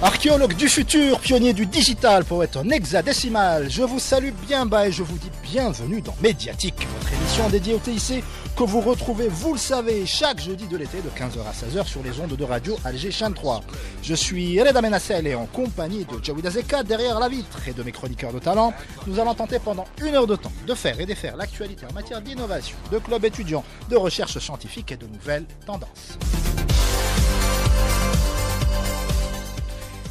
Archéologue du futur, pionnier du digital, poète en hexadécimal, je vous salue bien bas et je vous dis bienvenue dans Médiatique, votre émission dédiée au TIC que vous retrouvez, vous le savez, chaque jeudi de l'été de 15h à 16h sur les ondes de radio Alger Chaîne 3. Je suis Reda Menassel et en compagnie de Jawida Zeka derrière la vitre et de mes chroniqueurs de talent, nous allons tenter pendant une heure de temps de faire et défaire l'actualité en matière d'innovation, de clubs étudiants, de recherche scientifique et de nouvelles tendances.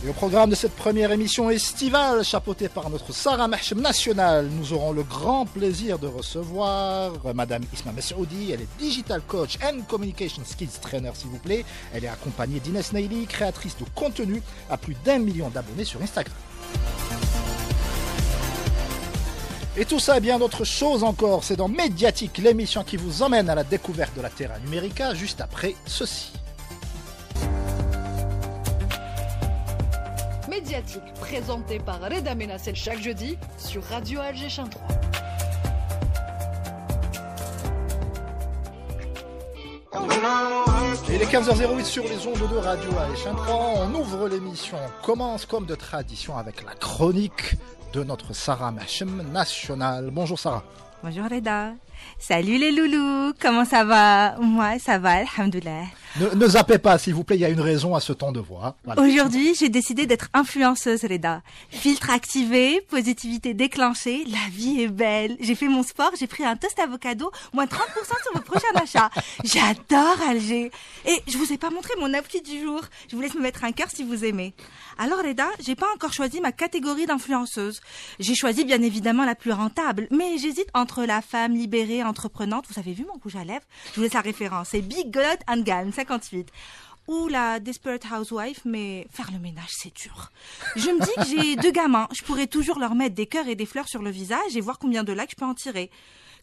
Et au programme de cette première émission estivale, chapeautée par notre Sarah Mahchem nationale, nous aurons le grand plaisir de recevoir Madame Isma Messoudi. Elle est Digital Coach and Communication Skills Trainer, s'il vous plaît. Elle est accompagnée d'Inès Neili, créatrice de contenu à plus d'1 million d'abonnés sur Instagram. Et tout ça et bien d'autres choses encore, c'est dans Médiatique, l'émission qui vous emmène à la découverte de la Terra Numérica, juste après ceci. Médiatique, présenté par Reda Menassel chaque jeudi sur Radio Alger Chaîne 3. Il est 15h08 sur les ondes de Radio Alger Chaîne 3. On ouvre l'émission, on commence comme de tradition avec la chronique de notre Sarah Mahchem nationale. Bonjour Sarah. Bonjour Reda. Salut les loulous, comment ça va? Moi ça va, alhamdoulilah. Ne zappez pas s'il vous plaît, il y a une raison à ce ton de voix. Voilà. Aujourd'hui j'ai décidé d'être influenceuse Reda. Filtre activé, positivité déclenchée, la vie est belle. J'ai fait mon sport, j'ai pris un toast avocado, moins 30% sur votre prochain achat. J'adore Alger. Et je vous ai pas montré mon outfit du jour. Je vous laisse me mettre un cœur si vous aimez. Alors Reda, j'ai pas encore choisi ma catégorie d'influenceuse. J'ai choisi bien évidemment la plus rentable, mais j'hésite entre la femme libérée, entreprenante. Vous avez vu mon rouge à lèvres? Je vous laisse la référence. C'est Big God and Galm 58. Ou la Desperate Housewife, mais faire le ménage, c'est dur. Je me dis que j'ai 2 gamins. Je pourrais toujours leur mettre des cœurs et des fleurs sur le visage et voir combien de likes je peux en tirer.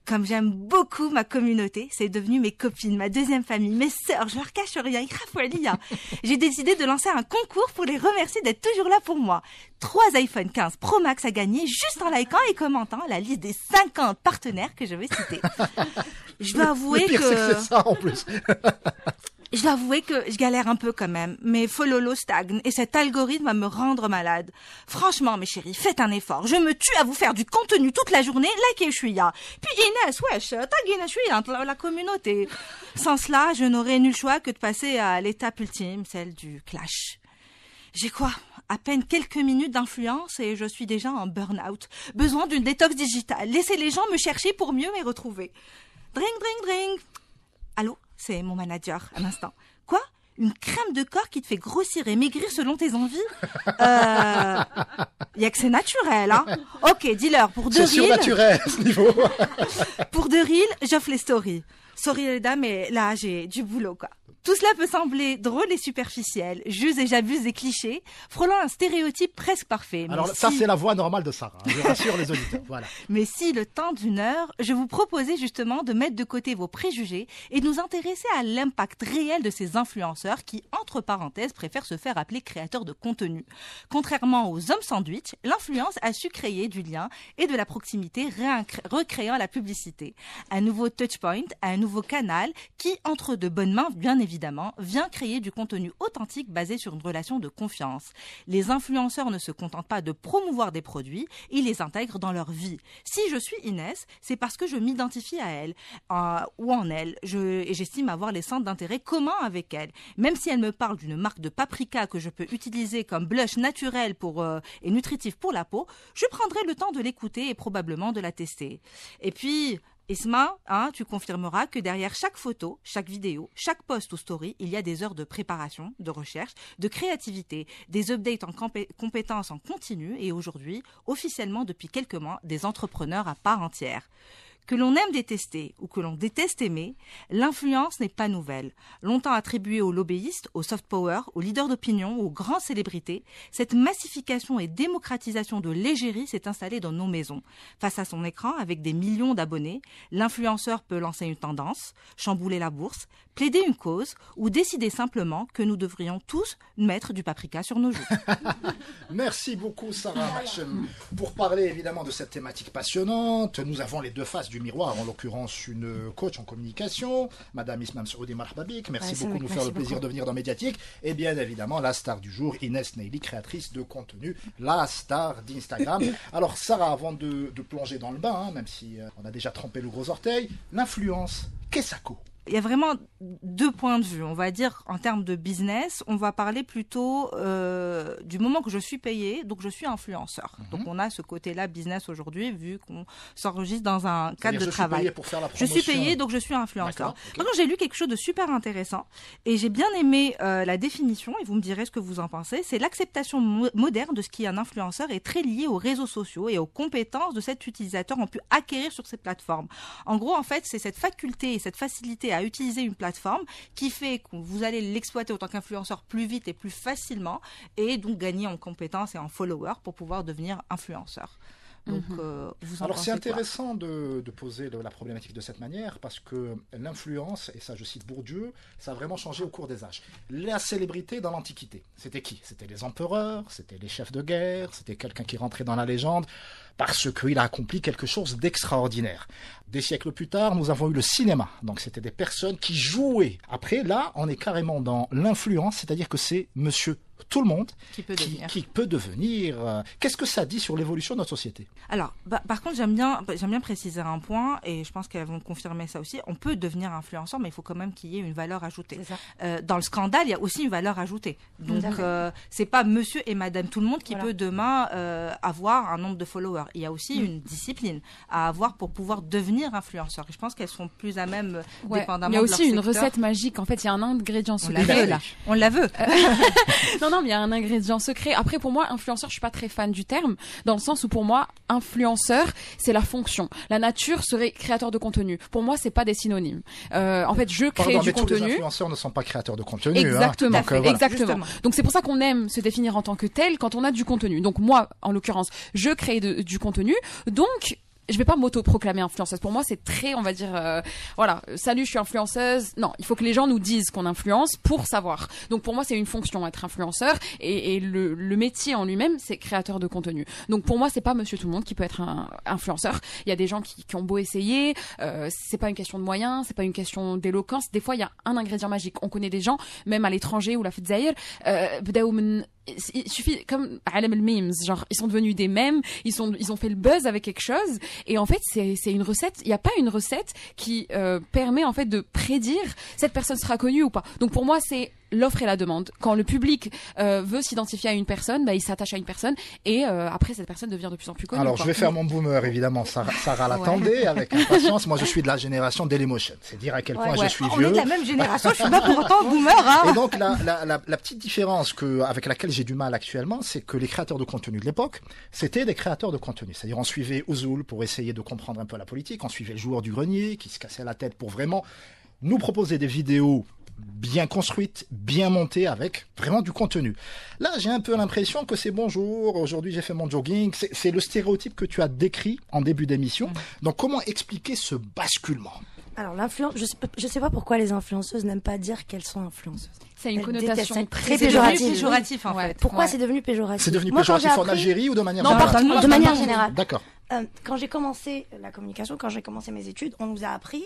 Comme j'aime beaucoup ma communauté, c'est devenu mes copines, ma deuxième famille, mes sœurs, je leur cache rien, j'ai décidé de lancer un concours pour les remercier d'être toujours là pour moi. 3 iPhone 15 Pro Max à gagner juste en likant et commentant la liste des 50 partenaires que je vais citer. Je dois avouer c'est ça en plus. Je dois avouer que je galère un peu quand même, mais Fololo stagne et cet algorithme va me rendre malade. Franchement, mes chéris, faites un effort. Je me tue à vous faire du contenu toute la journée, likez chouïa. Puis Inès, wesh, taguez chouïa entre la communauté. Sans cela, je n'aurais nul choix que de passer à l'étape ultime, celle du clash. J'ai quoi? À peine quelques minutes d'influence et je suis déjà en burn-out. Besoin d'une détox digitale. Laissez les gens me chercher pour mieux me retrouver. Drink, drink, drink. Allô? C'est mon manager, à l'instant. Quoi? Une crème de corps qui te fait grossir et maigrir selon tes envies? Y a que c'est naturel, hein? Ok, dis-leur, pour de C'est real... surnaturel, à ce niveau. Pour de real, j'offre les stories. Sorry les dames, mais là, j'ai du boulot, quoi. Tout cela peut sembler drôle et superficiel, j'use et j'abuse des clichés, frôlant un stéréotype presque parfait. Alors ça, c'est la voix normale de Sarah, hein, je rassure les auditeurs. Voilà. Mais si le temps d'une heure, je vous proposais justement de mettre de côté vos préjugés et de nous intéresser à l'impact réel de ces influenceurs qui, entre parenthèses, préfèrent se faire appeler créateurs de contenu. Contrairement aux hommes sandwich, l'influence a su créer du lien et de la proximité, recréant la publicité. Un nouveau touchpoint, un nouveau canal qui, entre de bonnes mains, bien évidemment, vient créer du contenu authentique basé sur une relation de confiance. Les influenceurs ne se contentent pas de promouvoir des produits, ils les intègrent dans leur vie. Si je suis Inès, c'est parce que je m'identifie à elle ou en elle, et j'estime avoir les centres d'intérêt communs avec elle. Même si elle me parle d'une marque de paprika que je peux utiliser comme blush naturel et nutritif pour la peau, je prendrai le temps de l'écouter et probablement de la tester. Et puis... Isma, tu confirmeras que derrière chaque photo, chaque vidéo, chaque post ou story, il y a des heures de préparation, de recherche, de créativité, des updates en compétences en continu et aujourd'hui, officiellement depuis quelques mois, des entrepreneurs à part entière. Que l'on aime détester ou que l'on déteste aimer, l'influence n'est pas nouvelle. Longtemps attribuée aux lobbyistes, aux soft power, aux leaders d'opinion, aux grandes célébrités, cette massification et démocratisation de l'égérie s'est installée dans nos maisons. Face à son écran, avec des millions d'abonnés, l'influenceur peut lancer une tendance, chambouler la bourse, plaider une cause ou décider simplement que nous devrions tous mettre du paprika sur nos joues. Merci beaucoup Sarah Mahchem. Pour parler évidemment de cette thématique passionnante, nous avons les deux faces du du miroir, en l'occurrence une coach en communication, Madame Ismam Saoudi Marhababik. Merci beaucoup de nous faire le plaisir de venir dans Médiatique. Et bien évidemment, la star du jour, Inès Neili, créatrice de contenu, la star d'Instagram. Alors Sarah, avant de plonger dans le bain, même si on a déjà trempé le gros orteil, l'influence, qu'est-ce que ça coûte? Il y a vraiment deux points de vue. On va dire en termes de business, on va parler plutôt du moment que je suis payé, donc je suis influenceur. Donc on a ce côté-là business aujourd'hui, vu qu'on s'enregistre dans un cadre de travail. Payé pour faire la promotion. Je suis payé, donc je suis influenceur. Okay. Maintenant, j'ai lu quelque chose de super intéressant et j'ai bien aimé la définition, et vous me direz ce que vous en pensez. C'est l'acceptation moderne de ce qui est un influenceur est très liée aux réseaux sociaux et aux compétences de cet utilisateur ont pu acquérir sur ces plateformes. En gros, en fait, c'est cette faculté et cette facilité à utiliser une plateforme qui fait que vous allez l'exploiter en tant qu'influenceur plus vite et plus facilement et donc gagner en compétences et en followers pour pouvoir devenir influenceur. Donc, vous en Alors c'est pensez quoi? intéressant de poser la problématique de cette manière parce que l'influence, et ça je cite Bourdieu, ça a vraiment changé au cours des âges. La célébrité dans l'Antiquité, c'était qui? C'était les empereurs, c'était les chefs de guerre, c'était quelqu'un qui rentrait dans la légende parce qu'il a accompli quelque chose d'extraordinaire. Des siècles plus tard, nous avons eu le cinéma. Donc c'était des personnes qui jouaient. Après, là, on est carrément dans l'influence, c'est-à-dire que c'est monsieur tout le monde qui peut devenir. Qu'est-ce que ça dit sur l'évolution de notre société? Alors, par contre, j'aime bien préciser un point, et je pense qu'elles vont confirmer ça aussi. On peut devenir influenceur, mais il faut quand même qu'il y ait une valeur ajoutée. Dans le scandale, il y a aussi une valeur ajoutée. Donc, c'est pas monsieur et madame tout le monde qui peut demain avoir un nombre de followers. Il y a aussi une discipline à avoir pour pouvoir devenir influenceur. Et je pense qu'elles seront plus à même, dépendamment de leur secteur. Il y a aussi une recette magique. En fait, il y a un ingrédient secret là. On la veut. Non, mais il y a un ingrédient secret. Après, pour moi, influenceur, je suis pas très fan du terme, dans le sens où pour moi, influenceur, c'est la fonction. La nature serait créateur de contenu. Pour moi, c'est pas des synonymes. En fait, je crée du contenu. Tous les influenceurs ne sont pas créateurs de contenu. Exactement. Donc, exactement. Donc c'est pour ça qu'on aime se définir en tant que tel quand on a du contenu. Donc moi, en l'occurrence, je crée du contenu. Donc je vais pas m'auto-proclamer influenceuse. Pour moi, c'est très, on va dire, voilà, salut, je suis influenceuse. Non, il faut que les gens nous disent qu'on influence pour savoir. Donc pour moi, c'est une fonction, être influenceur. Et le métier en lui-même, c'est créateur de contenu. Donc pour moi, c'est pas monsieur tout le monde qui peut être un influenceur. Il y a des gens qui ont beau essayer. C'est pas une question de moyens, c'est pas une question d'éloquence. Des fois, il y a un ingrédient magique. On connaît des gens, même à l'étranger ou la Fidzaïr, il suffit, comme Alam al-Memes, genre, ils sont devenus des mèmes, ils ont fait le buzz avec quelque chose. Et en fait, c'est une recette. Il n'y a pas une recette qui permet en fait de prédire cette personne sera connue ou pas. Donc pour moi, c'est l'offre et la demande. Quand le public veut s'identifier à une personne, il s'attache à une personne et après cette personne devient de plus en plus connue. Alors je vais faire mon boomer évidemment. Sarah l'attendait avec impatience. Moi je suis de la génération Dailymotion. C'est dire à quel point je suis vieux. On est de la même génération. Je suis pas pour autant boomer. Et donc la petite différence avec laquelle j'ai du mal actuellement, c'est que les créateurs de contenu de l'époque, c'était des créateurs de contenu. C'est-à-dire on suivait Ouzoul pour essayer de comprendre un peu la politique, on suivait le joueur du grenier qui se cassait la tête pour vraiment nous proposer des vidéos bien construite, bien montée, avec vraiment du contenu. Là, j'ai un peu l'impression que c'est bonjour, aujourd'hui j'ai fait mon jogging, c'est le stéréotype que tu as décrit en début d'émission. Donc comment expliquer ce basculement? Alors l'influence, je sais pas pourquoi les influenceuses n'aiment pas dire qu'elles sont influenceuses. C'est une connotation très péjorative. Péjoratif en fait. Pourquoi c'est devenu péjoratif? C'est devenu péjoratif en Algérie ou de manière générale? Non, de manière générale. D'accord. Quand j'ai commencé la communication, quand j'ai commencé mes études, on nous a appris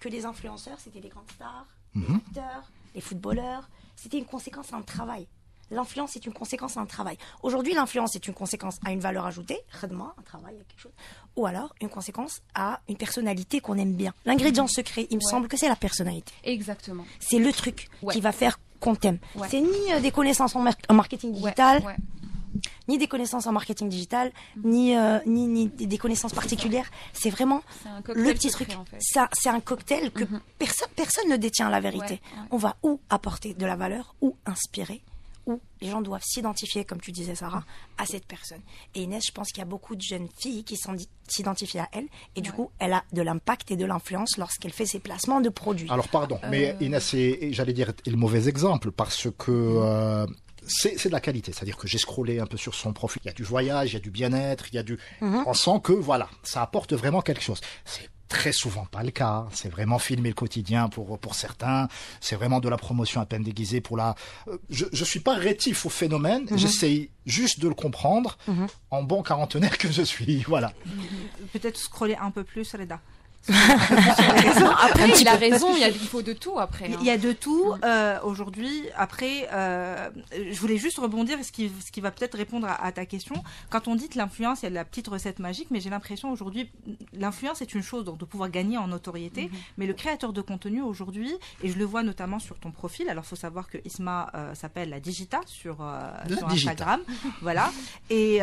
que les influenceurs, c'était les grandes stars, les acteurs, les footballeurs. C'était une conséquence à un travail. L'influence est une conséquence à un travail. Aujourd'hui, l'influence est une conséquence à une valeur ajoutée, un travail, quelque chose, ou alors une conséquence à une personnalité qu'on aime bien. L'ingrédient secret, il me semble que c'est la personnalité. Exactement. C'est le truc qui va faire qu'on t'aime. C'est ni des connaissances en marketing digital, ni des connaissances en marketing digital, ni des connaissances particulières. C'est vraiment le petit truc. En fait. C'est un cocktail que personne ne détient la vérité. On va ou apporter de la valeur, ou inspirer, où les gens doivent s'identifier, comme tu disais Sarah, à cette personne. Et Inès, je pense qu'il y a beaucoup de jeunes filles qui s'identifient à elle, et du coup, elle a de l'impact et de l'influence lorsqu'elle fait ses placements de produits. Alors pardon, mais Inès, j'allais dire, est le mauvais exemple, parce que c'est de la qualité. C'est-à-dire que j'ai scrollé un peu sur son profil. Il y a du voyage, il y a du bien-être, il y a du... On sent que, voilà, ça apporte vraiment quelque chose. C'est très souvent pas le cas. C'est vraiment filmer le quotidien pour certains. C'est vraiment de la promotion à peine déguisée pour la... Je suis pas rétif au phénomène. J'essaye juste de le comprendre en bon quarantenaire que je suis. Voilà. Peut-être scroller un peu plus, Reda. Après, il a raison, il faut de tout après. Il y a de tout. Aujourd'hui, après, je voulais juste rebondir, ce qui va peut-être répondre à ta question. Quand on dit que l'influence, il y a la petite recette magique, mais j'ai l'impression aujourd'hui, l'influence est une chose, donc de pouvoir gagner en notoriété, mais le créateur de contenu aujourd'hui, et je le vois notamment sur ton profil, alors il faut savoir que Isma s'appelle la Digita sur Instagram, voilà, et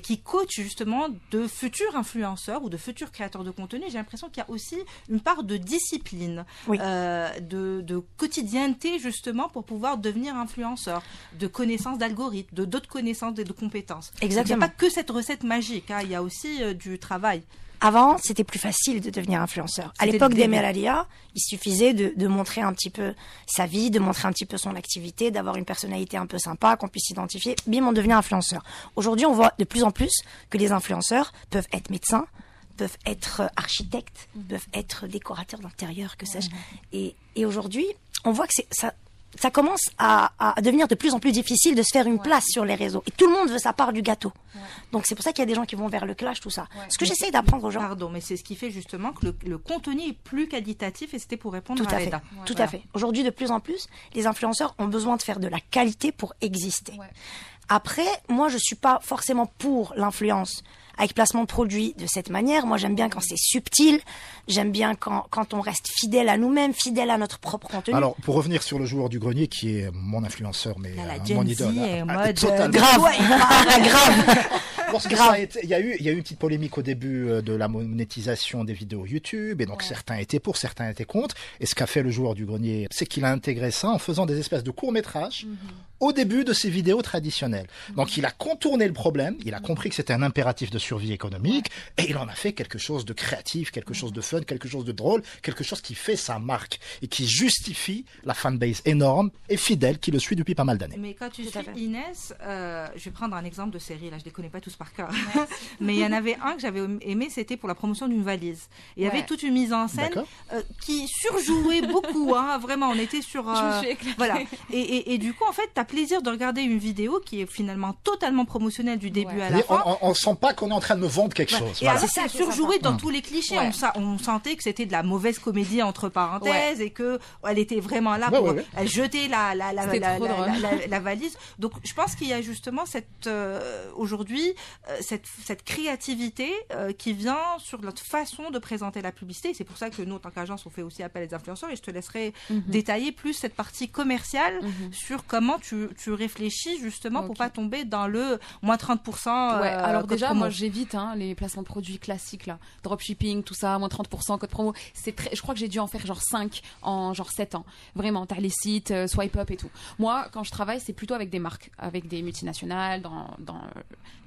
qui coach justement de futurs influenceurs ou de futurs créateurs de contenu. J'ai l'impression qu'il y a aussi une part de discipline, de quotidienneté justement pour pouvoir devenir influenceur, de connaissances d'algorithmes, d'autres connaissances et de compétences. Exactement. Il n'y a pas que cette recette magique, il y a aussi du travail. Avant, c'était plus facile de devenir influenceur. À l'époque d'Emeralia, il suffisait de montrer un petit peu sa vie, de montrer un petit peu son activité, d'avoir une personnalité un peu sympa, qu'on puisse s'identifier. Bim, on devient influenceur. Aujourd'hui, on voit de plus en plus que les influenceurs peuvent être médecins, peuvent être architectes, peuvent être décorateurs d'intérieur, que sais-je. Et aujourd'hui, on voit que ça commence à devenir de plus en plus difficile de se faire une place sur les réseaux. Et tout le monde veut sa part du gâteau. Donc c'est pour ça qu'il y a des gens qui vont vers le clash, tout ça. Ce que j'essaye d'apprendre aux gens. Pardon, mais c'est ce qui fait justement que le contenu est plus qualitatif, et c'était pour répondre à Reda. Tout à fait. Aujourd'hui, de plus en plus, les influenceurs ont besoin de faire de la qualité pour exister. Après, moi, je suis pas forcément pour l'influence avec placement de produits de cette manière. Moi, j'aime bien quand c'est subtil. J'aime bien quand on reste fidèle à nous-mêmes, fidèle à notre propre contenu. Alors, pour revenir sur le joueur du grenier, qui est mon influenceur, mais mon idole. Grave. Il y a eu une petite polémique au début de la monétisation des vidéos YouTube, et donc certains étaient pour, certains étaient contre. Et ce qu'a fait le joueur du grenier, c'est qu'il a intégré ça en faisant des espèces de courts-métrages au début de ses vidéos traditionnelles. Donc, il a contourné le problème, il a compris que c'était un impératif de survie économique, et il en a fait quelque chose de créatif, quelque chose de fun, quelque chose de drôle, quelque chose qui fait sa marque et qui justifie la fanbase énorme et fidèle qui le suit depuis pas mal d'années. Mais quand tu suis Inès, je vais prendre un exemple de série, là je les connais pas tous par cœur, mais il y en avait un que j'avais aimé, c'était pour la promotion d'une valise. Il y avait toute une mise en scène qui surjouait beaucoup, vraiment, on était sur... Je me suis éclatée. Voilà. Et du coup, en fait, t'as plaisir de regarder une vidéo qui est finalement totalement promotionnelle du début à la fin. On sent pas qu'on est en train de me vendre quelque chose. Et alors, ça surjouait dans tous les clichés. On sentait que c'était de la mauvaise comédie entre parenthèses et que elle était vraiment là pour elle jeter la valise. Donc, je pense qu'il y a justement aujourd'hui cette créativité qui vient sur notre façon de présenter la publicité. Et c'est pour ça que nous, en tant qu'agence, on fait aussi appel à des influenceurs. Et je te laisserai détailler plus cette partie commerciale sur comment tu réfléchis justement pour pas tomber dans le moins 30%. Alors déjà, moi j'évite les placements de produits classiques là, dropshipping, tout ça, moins 30%, code promo. Je crois que j'ai dû en faire genre 5 en genre 7 ans. Vraiment, t'as les sites, swipe up et tout. Moi, quand je travaille, c'est plutôt avec des marques, avec des multinationales, dans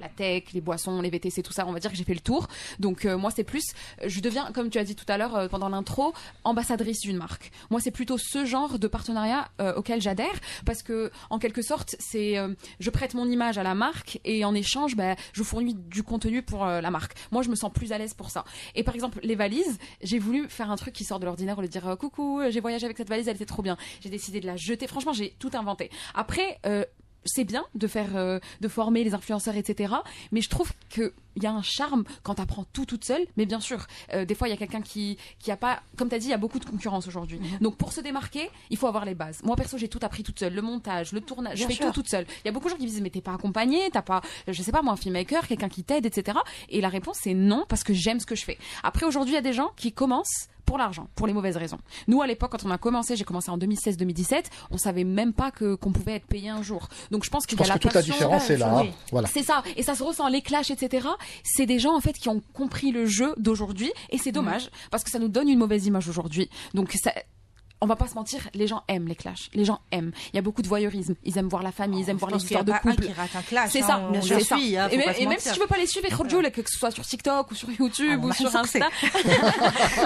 la tech, les boissons, les VTC, tout ça. On va dire que j'ai fait le tour. Donc moi, c'est plus, je deviens, comme tu as dit tout à l'heure pendant l'intro, ambassadrice d'une marque. Moi, c'est plutôt ce genre de partenariat auquel j'adhère, parce que en quelque sorte, c'est je prête mon image à la marque et en échange, je fournis du contenu pour la marque. Moi, je me sens plus à l'aise pour ça. Et par exemple, les valises, j'ai voulu faire un truc qui sort de l'ordinaire, lui dire coucou, j'ai voyagé avec cette valise, elle était trop bien. J'ai décidé de la jeter. Franchement, j'ai tout inventé. Après, c'est bien de former les influenceurs, etc. Mais je trouve que il y a un charme quand tu apprends tout toute seule. Mais bien sûr, des fois, il y a quelqu'un qui a pas... Comme tu as dit, il y a beaucoup de concurrence aujourd'hui. Donc, pour se démarquer, il faut avoir les bases. Moi, perso, j'ai tout appris toute seule. Le montage, le tournage, je fais tout toute seule. Il y a beaucoup de gens qui me disent, mais t'es pas accompagnée, t'as pas, je sais pas moi, un filmmaker, quelqu'un qui t'aide, etc. Et la réponse, c'est non, parce que j'aime ce que je fais. Après, aujourd'hui, il y a des gens qui commencent pour l'argent, pour les mauvaises raisons. Nous, à l'époque, quand on a commencé, j'ai commencé en 2016-2017, on savait même pas qu'on pouvait être payé un jour. Donc, je pense qu'il y a la toute la différence est là. Voilà. C'est ça. Et ça se ressent, les clashs, etc. C'est des gens, en fait, qui ont compris le jeu d'aujourd'hui. Et c'est dommage, parce que ça nous donne une mauvaise image aujourd'hui. Donc, on va pas se mentir, les gens aiment les clashs. Les gens aiment. Il y a beaucoup de voyeurisme. Ils aiment voir la famille, ils aiment voir les histoires de couple. Qui rate un clash. C'est ça. Bien sûr. Et même si tu veux pas les suivre, que ce soit sur TikTok ou sur YouTube ou sur Insta.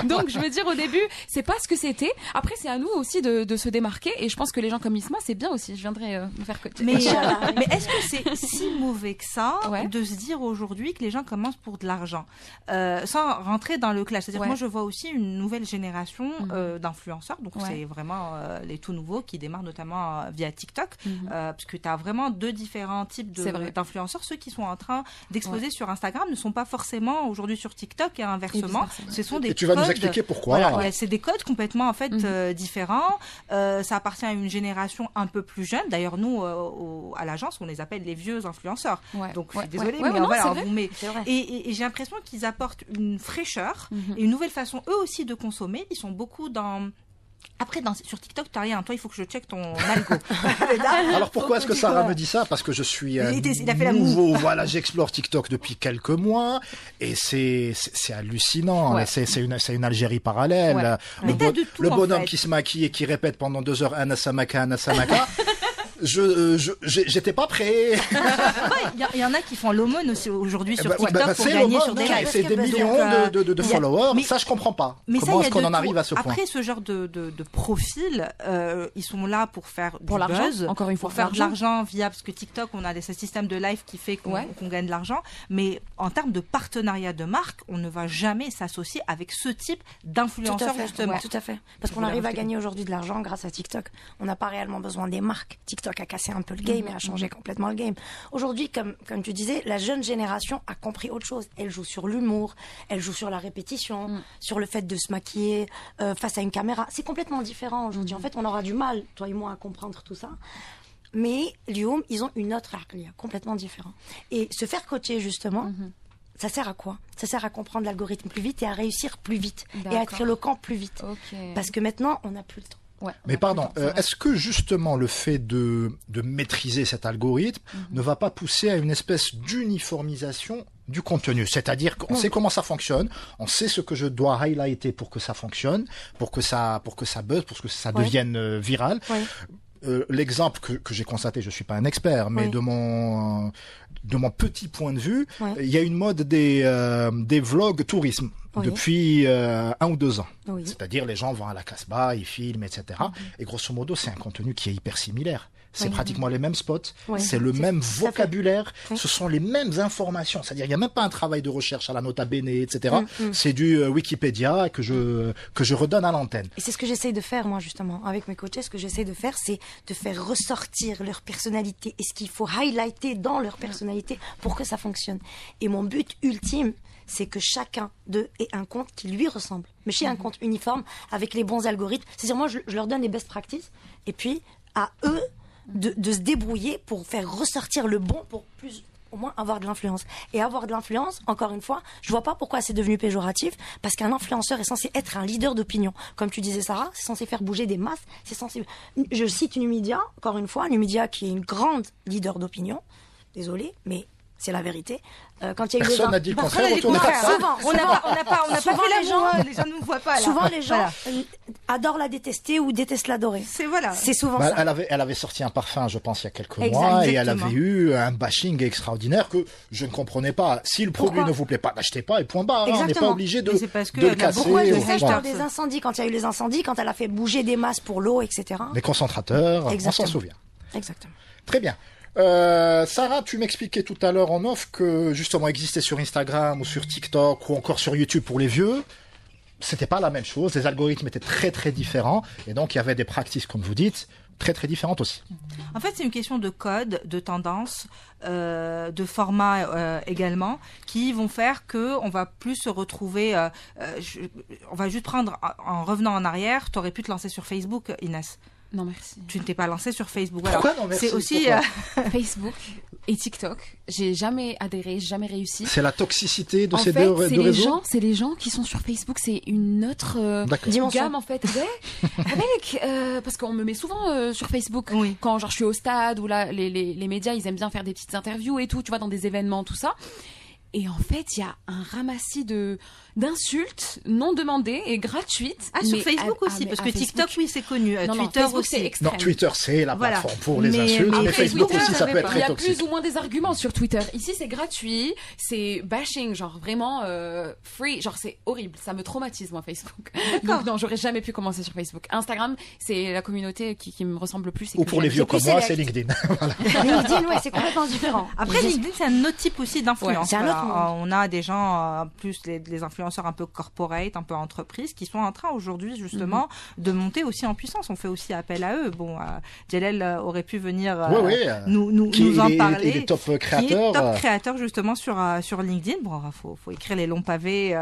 Donc, je veux dire, au début, c'est pas ce que c'était. Après, c'est à nous aussi de se démarquer. Et je pense que les gens comme Isma, c'est bien aussi. Je viendrai me faire coacher. Mais est-ce que c'est si mauvais que ça de se dire aujourd'hui que les gens commencent pour de l'argent, sans rentrer dans le clash? C'est-à-dire, moi, je vois aussi une nouvelle génération d'influenceurs. Donc, c'est vraiment les tout nouveaux qui démarrent notamment via TikTok, parce que tu as vraiment deux différents types d'influenceurs. Ceux qui sont en train d'exposer sur Instagram ne sont pas forcément aujourd'hui sur TikTok et inversement. Ce sont des et tu vas nous expliquer pourquoi. Voilà, c'est des codes complètement en fait différents. Ça appartient à une génération un peu plus jeune. D'ailleurs, nous à l'agence, on les appelle les vieux influenceurs. Donc, je suis désolée, mais voilà, on vous met. Et j'ai l'impression qu'ils apportent une fraîcheur et une nouvelle façon eux aussi de consommer. Ils sont beaucoup dans. Après, sur TikTok, t'as rien. Toi, il faut que je check ton algo. Alors, pourquoi est-ce que Sarah me dit ça? Parce que je suis nouveau. Voilà, j'explore TikTok depuis quelques mois et c'est hallucinant. C'est une Algérie parallèle. Le bonhomme qui se maquille et qui répète pendant 2 heures Anasamaka. J'étais pas prêt. Il y en a qui font l'aumône aussi aujourd'hui sur TikTok pour gagner sur des lives. C'est des millions de followers. Ça, je comprends pas. Comment est-ce qu'on en arrive à ce point? Après, ce genre de profil, ils sont là pour faire du buzz, encore une fois, pour faire de l'argent via, parce que TikTok, on a ce système de live qui fait qu'on gagne de l'argent. Mais en termes de partenariat de marque, on ne va jamais s'associer avec ce type d'influenceurs, justement. Tout à fait. Parce qu'on arrive à gagner aujourd'hui de l'argent grâce à TikTok. On n'a pas réellement besoin des marques. TikTok a cassé un peu le game et a changé complètement le game. Aujourd'hui, comme tu disais, la jeune génération a compris autre chose. Elle joue sur l'humour, elle joue sur la répétition, sur le fait de se maquiller face à une caméra. C'est complètement différent aujourd'hui. En fait, on aura du mal, toi et moi, à comprendre tout ça. Mais Lyoum, ils ont une autre aqlia, complètement différent. Et se faire coacher, justement, ça sert à quoi? Ça sert à comprendre l'algorithme plus vite et à réussir plus vite. Et à être éloquent plus vite. Parce que maintenant, on n'a plus le temps. Mais pardon, est-ce que justement le fait de maîtriser cet algorithme ne va pas pousser à une espèce d'uniformisation du contenu? C'est-à-dire qu'on sait comment ça fonctionne, on sait ce que je dois highlighter pour que ça fonctionne, pour que ça buzz, pour que ça devienne viral. L'exemple que j'ai constaté, je suis pas un expert, mais de mon petit point de vue, il y a une mode des vlogs tourisme depuis 1 ou 2 ans. C'est-à-dire les gens vont à la Casbah, ils filment, etc. Et grosso modo, c'est un contenu qui est hyper similaire. C'est pratiquement les mêmes spots, c'est le même vocabulaire, ce sont les mêmes informations. C'est-à-dire, il n'y a même pas un travail de recherche à la nota bene, etc. C'est du Wikipédia que je redonne à l'antenne. Et c'est ce que j'essaie de faire, moi, justement, avec mes coachs. Ce que j'essaie de faire, c'est de faire ressortir leur personnalité et ce qu'il faut highlighter dans leur personnalité pour que ça fonctionne. Et mon but ultime, c'est que chacun d'eux ait un compte qui lui ressemble. Mais chez un compte uniforme, avec les bons algorithmes. C'est-à-dire, moi, je leur donne les best practices, et puis, à eux, de se débrouiller pour faire ressortir le bon, pour plus au moins avoir de l'influence. Et avoir de l'influence, encore une fois, je vois pas pourquoi c'est devenu péjoratif, parce qu'un influenceur est censé être un leader d'opinion. Comme tu disais, Sarah, c'est censé faire bouger des masses, c'est censé... Je cite Numidia, encore une fois, Numidia qui est une grande leader d'opinion. Désolée, mais c'est la vérité. Quand il y a eu personne n'a dit le contraire autour de ça. Souvent, on n'a pas fait les gens ne nous voient pas. Là. Souvent, les gens adorent la détester ou détestent l'adorer. C'est souvent ça. Elle avait sorti un parfum, je pense, il y a quelques mois, et elle avait eu un bashing extraordinaire que je ne comprenais pas. Si le produit ne vous plaît pas, n'achetez pas et point barre. On n'est pas obligé de le casser. Pourquoi des incendies, quand il y a eu les incendies, quand elle a fait bouger des masses pour l'eau, etc. Les concentrateurs, on s'en souvient. Exactement. Très bien. Sarah, tu m'expliquais tout à l'heure en off que justement existait sur Instagram ou sur TikTok ou encore sur YouTube pour les vieux, c'était pas la même chose, les algorithmes étaient très très différents et donc il y avait des practices, comme vous dites, très très différentes aussi. En fait, c'est une question de code, de tendance, de format également, qui vont faire que on va plus se retrouver. On va juste prendre en revenant en arrière. T'aurais pu te lancer sur Facebook, Inès. Non, merci. Tu ne t'es pas lancée sur Facebook. Pourquoi non, merci. C'est aussi Facebook et TikTok. J'ai jamais adhéré, jamais réussi. C'est la toxicité de ces deux réseaux. C'est les gens qui sont sur Facebook. C'est une autre gamme en fait. Parce qu'on me met souvent sur Facebook quand genre je suis au stade ou là les médias ils aiment bien faire des petites interviews et tout. Tu vois dans des événements tout ça. Et en fait, il y a un ramassis de d'insultes non demandées et gratuites. Ah, sur Facebook aussi, parce que TikTok, oui, c'est connu. Twitter Facebook, aussi. c'est extrême. Non, Twitter, c'est la plateforme pour les insultes, mais Facebook Twitter, aussi, ça peut être très toxique. Il y a plus ou moins des arguments sur Twitter. Ici, c'est gratuit, c'est bashing, genre vraiment free, genre c'est horrible. Ça me traumatise, moi, Facebook. Donc non, j'aurais jamais pu commencer sur Facebook. Instagram, c'est la communauté qui me ressemble le plus. Ou pour les vieux comme moi, c'est LinkedIn. Voilà. LinkedIn, ouais, c'est complètement différent. Après, LinkedIn, c'est un autre type aussi d'influence. Ouais, c'est un autre monde. On a des gens, plus les influenceurs un peu corporate, un peu entreprises, qui sont en train aujourd'hui, justement, de monter aussi en puissance. On fait aussi appel à eux. Bon, Jalel aurait pu venir nous en parler. Il est top créateur. Qui est top créateur, justement, sur LinkedIn. Bon, faut écrire les longs pavés.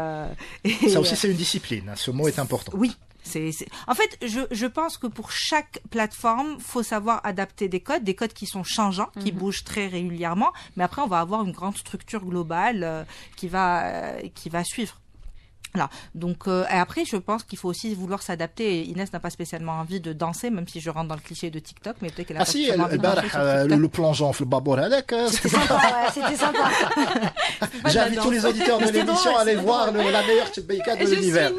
Ça aussi, c'est une discipline. Ce mot est important. Oui. En fait, je pense que pour chaque plateforme, faut savoir adapter des codes qui sont changeants, qui bougent très régulièrement, mais après on va avoir une grande structure globale qui va suivre. Voilà. Donc et après je pense qu'il faut aussi vouloir s'adapter. Inès n'a pas spécialement envie de danser, même si je rentre dans le cliché de TikTok, mais peut-être qu'elle a pas spécialement envie de danser sur TikTok. Le plongeon في البابور هذاك c'était sympa, ouais, c'était sympa. J'invite tous les auditeurs de l'émission à aller voir la meilleure tchibéika de l'univers.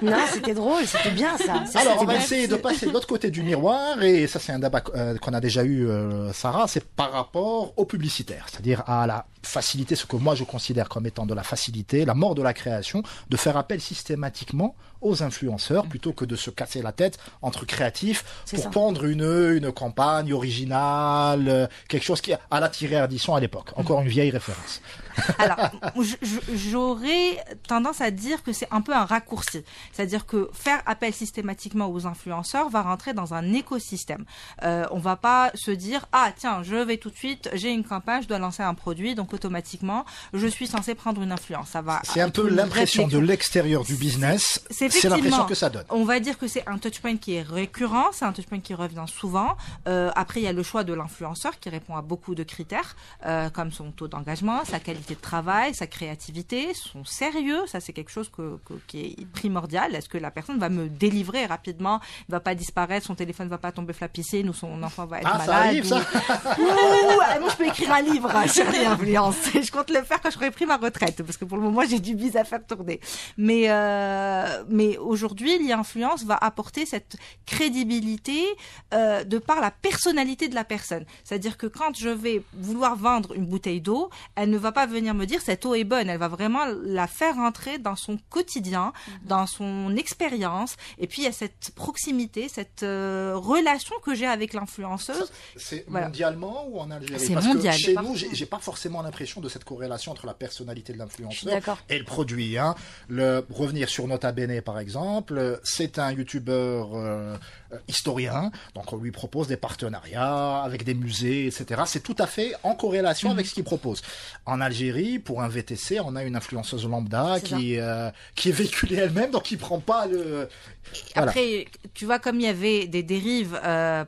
Non, c'était drôle, c'était bien ça. Alors on va essayer de passer de l'autre côté du miroir, et ça c'est un débat qu'on a déjà eu, Sarah, c'est par rapport aux publicitaires, c'est-à-dire à la facilité, ce que moi je considère comme étant de la facilité, la mort de la création, de faire appel systématiquement aux influenceurs plutôt que de se casser la tête entre créatifs pour pondre une campagne originale, quelque chose qui a la tirée Ardisson à l'époque. Encore une vieille référence. Alors, j'aurais tendance à dire que c'est un peu un raccourci. C'est-à-dire que faire appel systématiquement aux influenceurs va rentrer dans un écosystème. On va pas se dire, ah tiens, je vais tout de suite, j'ai une campagne, je dois lancer un produit, donc automatiquement, je suis censé prendre une influence. Ça va. C'est un peu l'impression de l'extérieur du business. C'est l'impression que ça donne. On va dire que c'est un touchpoint qui est récurrent, c'est un touchpoint qui revient souvent. Après, il y a le choix de l'influenceur qui répond à beaucoup de critères, comme son taux d'engagement, sa qualité de travail, sa créativité, son sérieux. Ça, c'est quelque chose qui est primordial. Est-ce que la personne va me délivrer rapidement, ne va pas disparaître, son téléphone ne va pas tomber flapissé, ou son enfant va être malade. Ça arrive, ça. Moi, je peux écrire un livre sur les influences. Je compte le faire quand j'aurai pris ma retraite, parce que pour le moment, j'ai du bise à faire tourner. Mais aujourd'hui, l'influence va apporter cette crédibilité de par la personnalité de la personne. C'est-à-dire que quand je vais vouloir vendre une bouteille d'eau, elle ne va pas venir me dire cette eau est bonne. Elle va vraiment la faire rentrer dans son quotidien, dans son expérience. Et puis, il y a cette proximité, cette relation que j'ai avec l'influenceuse. C'est mondialement ou en Algérie? C'est parce mondial. Que chez nous, j'ai pas forcément l'impression de cette corrélation entre la personnalité de l'influenceur et le produit. Revenir sur Nota Bene, par exemple, c'est un youtubeur historien, donc on lui propose des partenariats avec des musées, etc. C'est tout à fait en corrélation avec ce qu'il propose. En Algérie, pour un VTC, on a une influenceuse lambda qui est véhiculée elle-même, donc qui prend pas le... Voilà. Après, tu vois, comme il y avait des dérives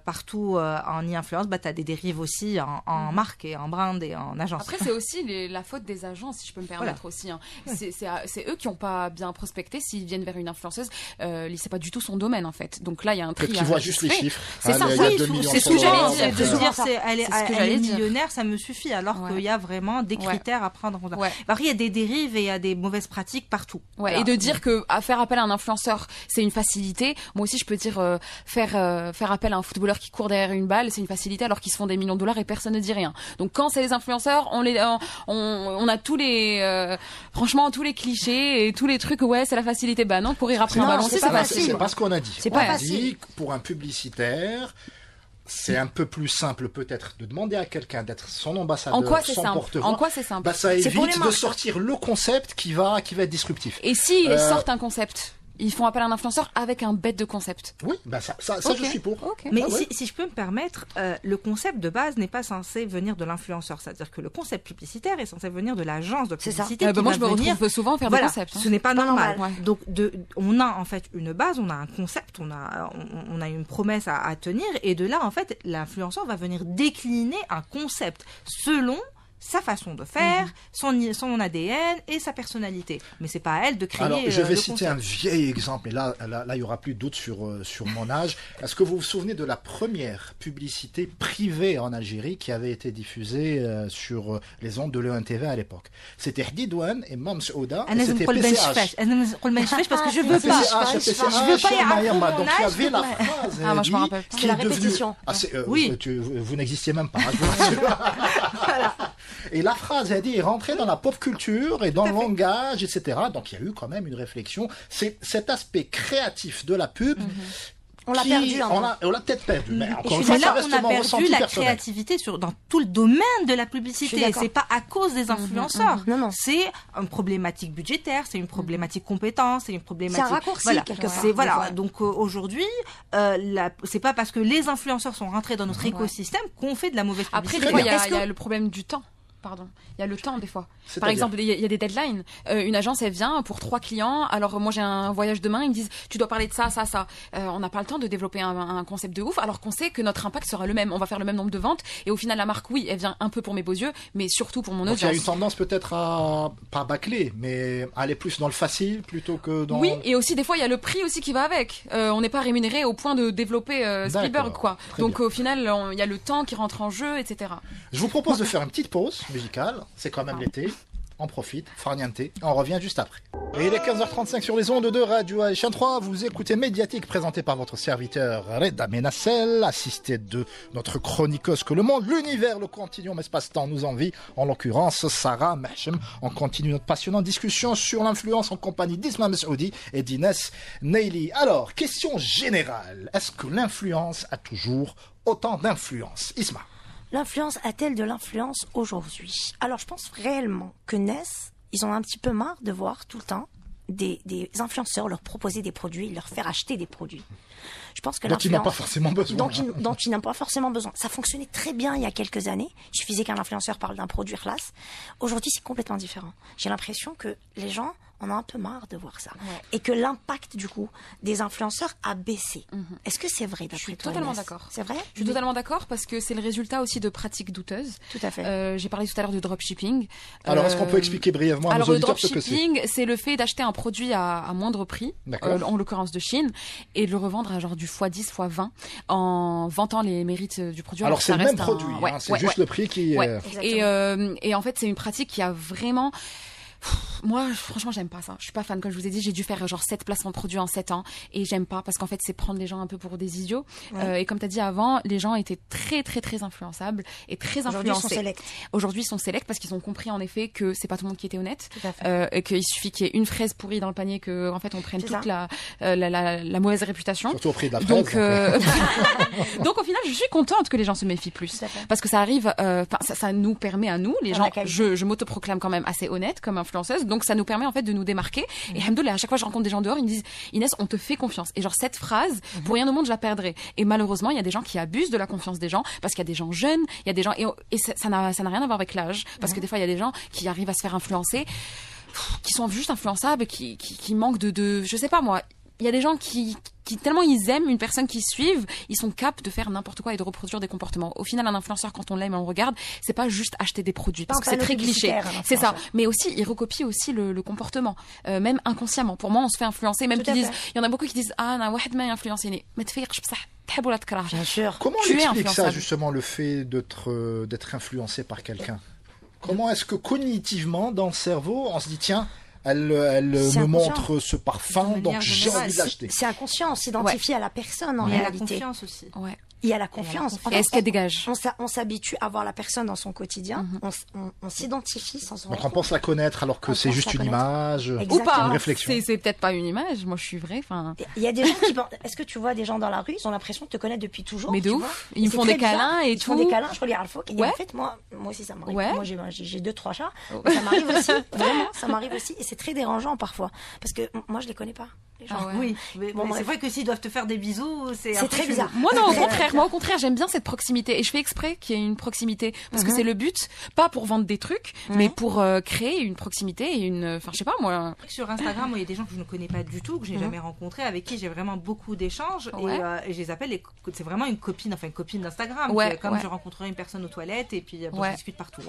partout en e-influence, tu as des dérives aussi en marque et en brand et en agence. Après, c'est aussi la faute des agences, si je peux me permettre aussi. C'est eux qui n'ont pas bien prospecté. S'ils viennent vers une influenceuse, c'est pas du tout son domaine, en fait. Donc là, il y a un tri. Qui voit juste les chiffres. C'est ça, c'est ce que j'allais dire. Elle est millionnaire, ça me suffit, alors qu'il y a vraiment des critères à prendre en compte. Après, il y a des dérives et il y a des mauvaises pratiques partout. Voilà. Et de dire que faire appel à un influenceur, c'est une facilité. Moi aussi, je peux dire faire appel à un footballeur qui court derrière une balle, c'est une facilité, alors qu'ils se font des millions de dollars et personne ne dit rien. Donc quand c'est les influenceurs, on a tous les franchement tous les clichés et tous les trucs. Ouais, c'est la facilité. Bah non, courir après un ballon, c'est pas facile. C'est pas ce qu'on a dit. C'est pas facile. Pour un publicitaire, c'est un peu plus simple peut-être de demander à quelqu'un d'être son ambassadeur, en quoi c'est son simple porte-voix. En quoi c'est simple? Bah, ça évite de sortir le concept qui va être disruptif. Et s'ils sortent un concept, ils font appel à un influenceur avec un bête de concept. Oui, ça je suis pour. Mais si je peux me permettre, le concept de base n'est pas censé venir de l'influenceur. C'est-à-dire que le concept publicitaire est censé venir de l'agence de publicité. Moi, je me retrouve souvent à faire des concepts. Ce n'est pas normal. Donc, on a en fait une base, on a un concept, on a une promesse à tenir, et de là, en fait, l'influenceur va venir décliner un concept selon sa façon de faire, son ADN et sa personnalité. Mais c'est pas à elle de créer. Alors, je vais le citer concept. un vieil exemple, et là, il y aura plus de doute sur mon âge. Est-ce que vous vous souvenez de la première publicité privée en Algérie qui avait été diffusée sur les ondes de l'ENTV à l'époque? C'était Hdidouane et Mams Ouda, et c'était PCH. Parce que je veux pas. Je veux pas y avoir Donc il y avait la phrase moi, je me rappelle pas. qui est la devenue... répétition. Oui. Vous n'existiez même pas, je vous rassure. Voilà. Et la phrase, elle dit, est rentrée dans la pop culture et dans le langage, etc. Donc il y a eu quand même une réflexion. C'est cet aspect créatif de la pub. On l'a perdu. On l'a peut-être perdu. Mais encore une Mais fois, ça là, reste on a mon perdu ressenti la personnel. créativité dans tout le domaine de la Je publicité. suis d'accord. C'est pas à cause des influenceurs. Non, non. C'est une problématique budgétaire, c'est une problématique compétence, c'est une problématique. C'est un raccourci, voilà. quelque part, C'est des voilà. fois. Donc aujourd'hui, c'est pas parce que les influenceurs sont rentrés dans notre écosystème qu'on fait de la mauvaise Après, publicité. des fois, il y Est-ce que- a le problème du temps. Pardon. Il y a le temps, des fois. Par C'est-à-dire exemple, il y a des deadlines. Une agence, elle vient pour 3 clients. Alors, moi, j'ai un voyage demain. Ils me disent, tu dois parler de ça, ça, ça. On n'a pas le temps de développer un concept de ouf, alors qu'on sait que notre impact sera le même. On va faire le même nombre de ventes. Et au final, la marque, oui, elle vient un peu pour mes beaux yeux, mais surtout pour mon Donc il y a audience. une tendance peut-être à, pas bâcler, mais aller plus dans le facile plutôt que dans... Oui, et aussi des fois il y a le prix aussi qui va avec. On n'est pas rémunéré au point de développer Spielberg, D'accord, quoi. très Donc bien. au final, il y a le temps qui rentre en jeu, etc. Je vous propose de faire une petite pause musicale. C'est quand même l'été. On profite, farniente. On revient juste après. Et il est 15h35 sur les ondes de Radio H1 3. Vous écoutez Médiatique, présenté par votre serviteur Reda Menassel, assisté de notre chroniqueuse que le monde, l'univers, le continuum, espace-temps nous envie. En l'occurrence, Sarah Mahchem. On continue notre passionnante discussion sur l'influence en compagnie d'Isma Messoudi et d'Inès Neili. Alors, question générale. Est-ce que l'influence a toujours autant d'influence? Isma. L'influence a-t-elle de l'influence aujourd'hui? Alors, je pense réellement que Ness, ils ont un petit peu marre de voir tout le temps des influenceurs leur proposer des produits, leur faire acheter des produits. Je pense que Dont ils n'ont pas l'influence... forcément besoin. dont ils n'ont pas forcément besoin. Ça fonctionnait très bien il y a quelques années. Il suffisait qu'un influenceur parle d'un produit classe. Aujourd'hui, c'est complètement différent. J'ai l'impression que les gens en ont un peu marre de voir ça. Ouais. Et que l'impact, du coup, des influenceurs a baissé. Est-ce que c'est vrai, d'après Je suis toi, totalement Inès? d'accord. C'est vrai? Je suis totalement d'accord parce que c'est le résultat aussi de pratiques douteuses. Tout à fait. J'ai parlé tout à l'heure de dropshipping. Alors, est-ce qu'on peut expliquer brièvement à nos Alors, le auditeurs ce que c'est? dropshipping, c'est le fait d'acheter un produit à moindre prix, D'accord. en l'occurrence de Chine, et de le revendre à genre du x10, x20, en vantant les mérites du produit. Alors, c'est ça le même reste produit, Ouais, hein, c'est ouais, juste ouais. le prix qui... Ouais. Exactement. Et en fait, c'est une pratique qui a vraiment... Moi, franchement, j'aime pas ça. Je suis pas fan. Comme je vous ai dit, j'ai dû faire genre 7 placements de produits en 7 ans. Et j'aime pas parce qu'en fait, c'est prendre les gens un peu pour des idiots. Et comme tu as dit avant, les gens étaient très, très, très influençables et très Aujourd'hui, ils sont influencés. sélects. Aujourd'hui, ils sont sélects parce qu'ils ont compris en effet que c'est pas tout le monde qui était honnête. Tout à fait. Et qu'il suffit qu'il y ait une fraise pourrie dans le panier que, en fait, on prenne C'est toute ça. la mauvaise réputation. Surtout au prix de la fraise. Donc, donc au final, je suis contente que les gens se méfient plus, Tout à fait. parce que ça arrive, ça nous permet à nous, les Dans gens, la qualité. je m'autoproclame quand même assez honnête comme influenceuse, donc ça nous permet en fait de nous démarquer. Et alhamdoulilah, à chaque fois que je rencontre des gens dehors, ils me disent Inès, on te fait confiance. Et genre cette phrase, pour rien au monde, je la perdrai. Et malheureusement, il y a des gens qui abusent de la confiance des gens, parce qu'il y a des gens jeunes, il y a des gens et ça n'a rien à voir avec l'âge, parce que des fois il y a des gens qui arrivent à se faire influencer, qui sont juste influençables, qui manquent de je sais pas moi. Il y a des gens qui tellement ils aiment une personne qu'ils suivent, ils sont capables de faire n'importe quoi et de reproduire des comportements. Au final, un influenceur, quand on l'aime et on le regarde, c'est pas juste acheter des produits, parce que c'est très cliché. C'est ça. Mais aussi, il recopie aussi le comportement, même inconsciemment. Pour moi, on se fait influencer, même Tout qu'ils à disent, fait. il y en a beaucoup qui disent, ah, na واحد ما influencé, mais تفيقش بصح تحب ولا تكره. Bien sûr. Comment on Tu es explique ça, influençable. justement, le fait d'être influencé par quelqu'un? Comment est-ce que cognitivement, dans le cerveau, on se dit, tiens, elle C'est me inconscient. montre ce parfum, De donc manière j'ai générale, envie de l'acheter. C'est inconscient, on s'identifie à la personne en Il y a la réalité. confiance aussi. Ouais. Il y a la confiance. Et est-ce qu'elle dégage? On s'habitue à voir la personne dans son quotidien. On s'identifie sans s'en Donc rendre on pense la connaître alors que On c'est pense juste la une connaître. image, Exactement. Ou pas. une réflexion. C'est peut-être pas une image. Moi, je suis vraie. Enfin. Il y a des gens qui pensent. Est-ce que tu vois des gens dans la rue, ils ont l'impression de te connaître depuis toujours. Mais de tu ouf. vois. Ils me C'est font très des câlins bizarre. et Ils font tout. des câlins, je relis Alpha. Et Ouais. en fait, moi aussi, ça m'arrive. Ouais. Moi, j'ai 2-3 chats. Ça m'arrive aussi. Vraiment, ça m'arrive aussi. Et c'est très dérangeant parfois. Parce que moi, je les connais pas. Les gens. Ah ouais. Oui, mais Bon, c'est bref. vrai que s'ils doivent te faire des bisous, C'est un peu très chelou. bizarre. Moi non, au Très- contraire. Moi, au contraire, j'aime bien cette proximité et je fais exprès qu'il y ait une proximité parce que c'est le but, pas pour vendre des trucs, mais pour créer une proximité et enfin, je sais pas moi. Sur Instagram, il y a des gens que je ne connais pas du tout, que je n'ai jamais rencontrés, avec qui j'ai vraiment beaucoup d'échanges et je les appelle. C'est vraiment une copine d'Instagram. Comme je rencontrerais une personne aux toilettes et puis je discute partout.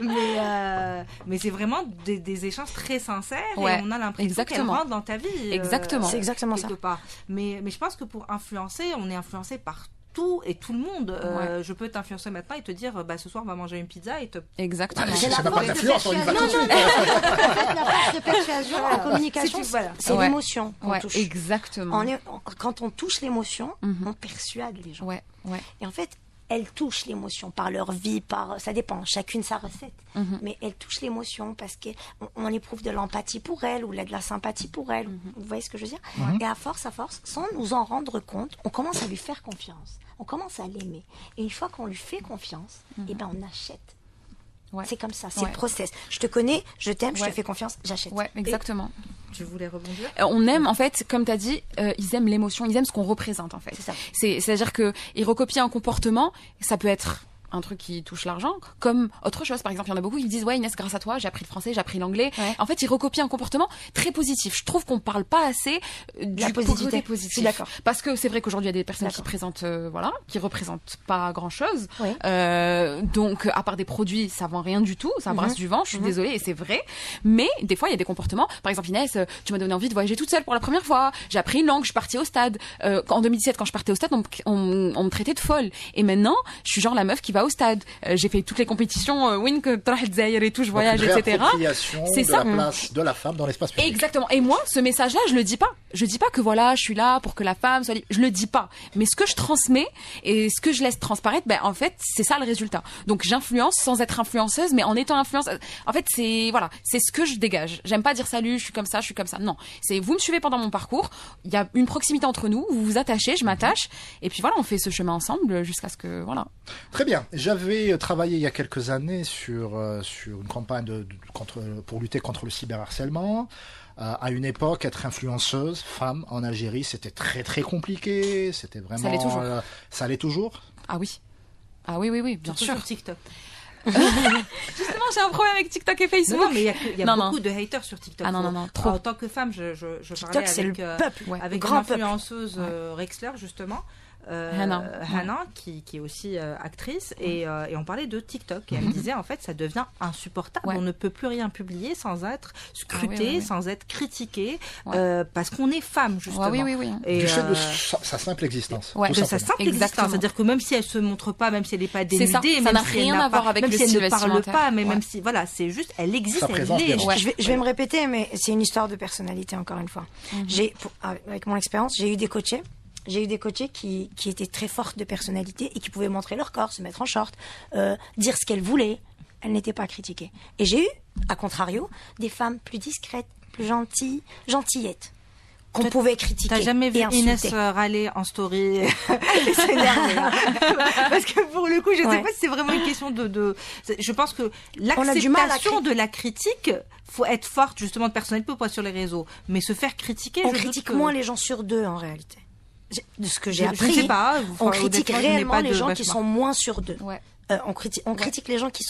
Mais c'est vraiment des échanges très sincères et on a l'impression qu'elle rentre dans ta vie. Exactement. C'est exactement ça. Mais je pense que pour influencer, on est influencé par tout et tout le monde. Je peux t'influencer maintenant et te dire ce soir on va manger une pizza et te... Exactement. C'est pas de l'influence, on y va tout de suite. La force de persuasion, la communication, c'est l'émotion qu'on touche. Exactement. Quand on touche l'émotion, on persuade les gens. Et en fait, elles touchent l'émotion par leur vie, ça dépend, chacune sa recette. Mais elles touchent l'émotion parce qu'on éprouve de l'empathie pour elles ou de la sympathie pour elles. Vous voyez ce que je veux dire? Et à force, sans nous en rendre compte, on commence à lui faire confiance. On commence à l'aimer. Et une fois qu'on lui fait confiance, on achète. C'est comme ça, c'est le process. Je te connais, je t'aime, je te fais confiance, j'achète. Exactement. Tu voulais rebondir? On aime, en fait, comme tu as dit, ils aiment l'émotion, ils aiment ce qu'on représente, en fait. C'est ça. C'est-à-dire qu'ils recopient un comportement, ça peut être un truc qui touche l'argent, comme autre chose. Par exemple, il y en a beaucoup qui disent Inès, grâce à toi, j'ai appris le français, j'ai appris l'anglais. En fait, ils recopient un comportement très positif. Je trouve qu'on parle pas assez du côté positif. Je suis d'accord. Parce que c'est vrai qu'aujourd'hui, il y a des personnes qui présentent, qui représentent pas grand-chose. Donc, à part des produits, ça vend rien du tout, ça brasse du vent. Je suis désolée, et c'est vrai. Mais des fois, il y a des comportements. Par exemple, Inès, tu m'as donné envie de voyager toute seule pour la première fois. J'ai appris une langue, je suis partie au stade. En 2017, quand je partais au stade, on me traitait de folle. Et maintenant, je suis genre la meuf qui va au stade. J'ai fait toutes les compétitions, Wink, Trahed et tout, je voyage, etc. C'est ça. La place de la femme dans l'espace public. Exactement. Et moi, ce message-là, je le dis pas. Je dis pas que voilà, je suis là pour que la femme soit libre. Je le dis pas. Mais ce que je transmets et ce que je laisse transparaître, en fait, c'est ça le résultat. Donc, j'influence sans être influenceuse, mais en étant influenceuse. En fait, c'est ce que je dégage. J'aime pas dire salut, je suis comme ça. Non. C'est vous me suivez pendant mon parcours. Il y a une proximité entre nous. Vous vous attachez, je m'attache. Et puis voilà, on fait ce chemin ensemble jusqu'à ce que, voilà. Très bien. J'avais travaillé il y a quelques années sur une campagne pour lutter contre le cyberharcèlement. À une époque, être influenceuse, femme, en Algérie, c'était très très compliqué. C'était vraiment... Ça l'est toujours. Ça l'est toujours? Ah oui. Ah oui, bien sûr. Sur TikTok. Justement, j'ai un problème avec TikTok et Facebook. Non, mais il y a beaucoup de haters sur TikTok. Ah non, trop. En tant que femme, je TikTok, parlais c'est avec, le peuple. Avec grand une influenceuse Rexler, justement. Hannah, qui est aussi actrice, et on parlait de TikTok, et elle me disait en fait ça devient insupportable, on ne peut plus rien publier sans être scruté, sans être critiqué, parce qu'on est femme justement. Et du fait de sa simple existence. De sa simple existence, c'est-à-dire que même si elle se montre pas, même si elle n'est pas dénudée, ça n'a rien à voir avec même le si elle ne parle vestimentaire. pas, mais même si c'est juste elle existe, elle l'est. Je vais me répéter, mais c'est une histoire de personnalité encore une fois. Avec mon expérience, j'ai eu des coachés qui étaient très fortes de personnalité et qui pouvaient montrer leur corps, se mettre en short, dire ce qu'elles voulaient. Elles n'étaient pas critiquées. Et j'ai eu, à contrario, des femmes plus discrètes, plus gentillettes, qu'on pouvait critiquer. T'as jamais vu Inès râler en story et s'énerver? Parce que pour le coup, je sais pas si c'est vraiment une question je pense que l'acceptation de la critique, faut être forte justement de personnalité, pas sur les réseaux, mais se faire critiquer. On critique moins les gens sur deux en réalité. De ce que j'ai appris, je sais pas, on critique réellement les gens qui sont moins sur deux. On critique les gens qui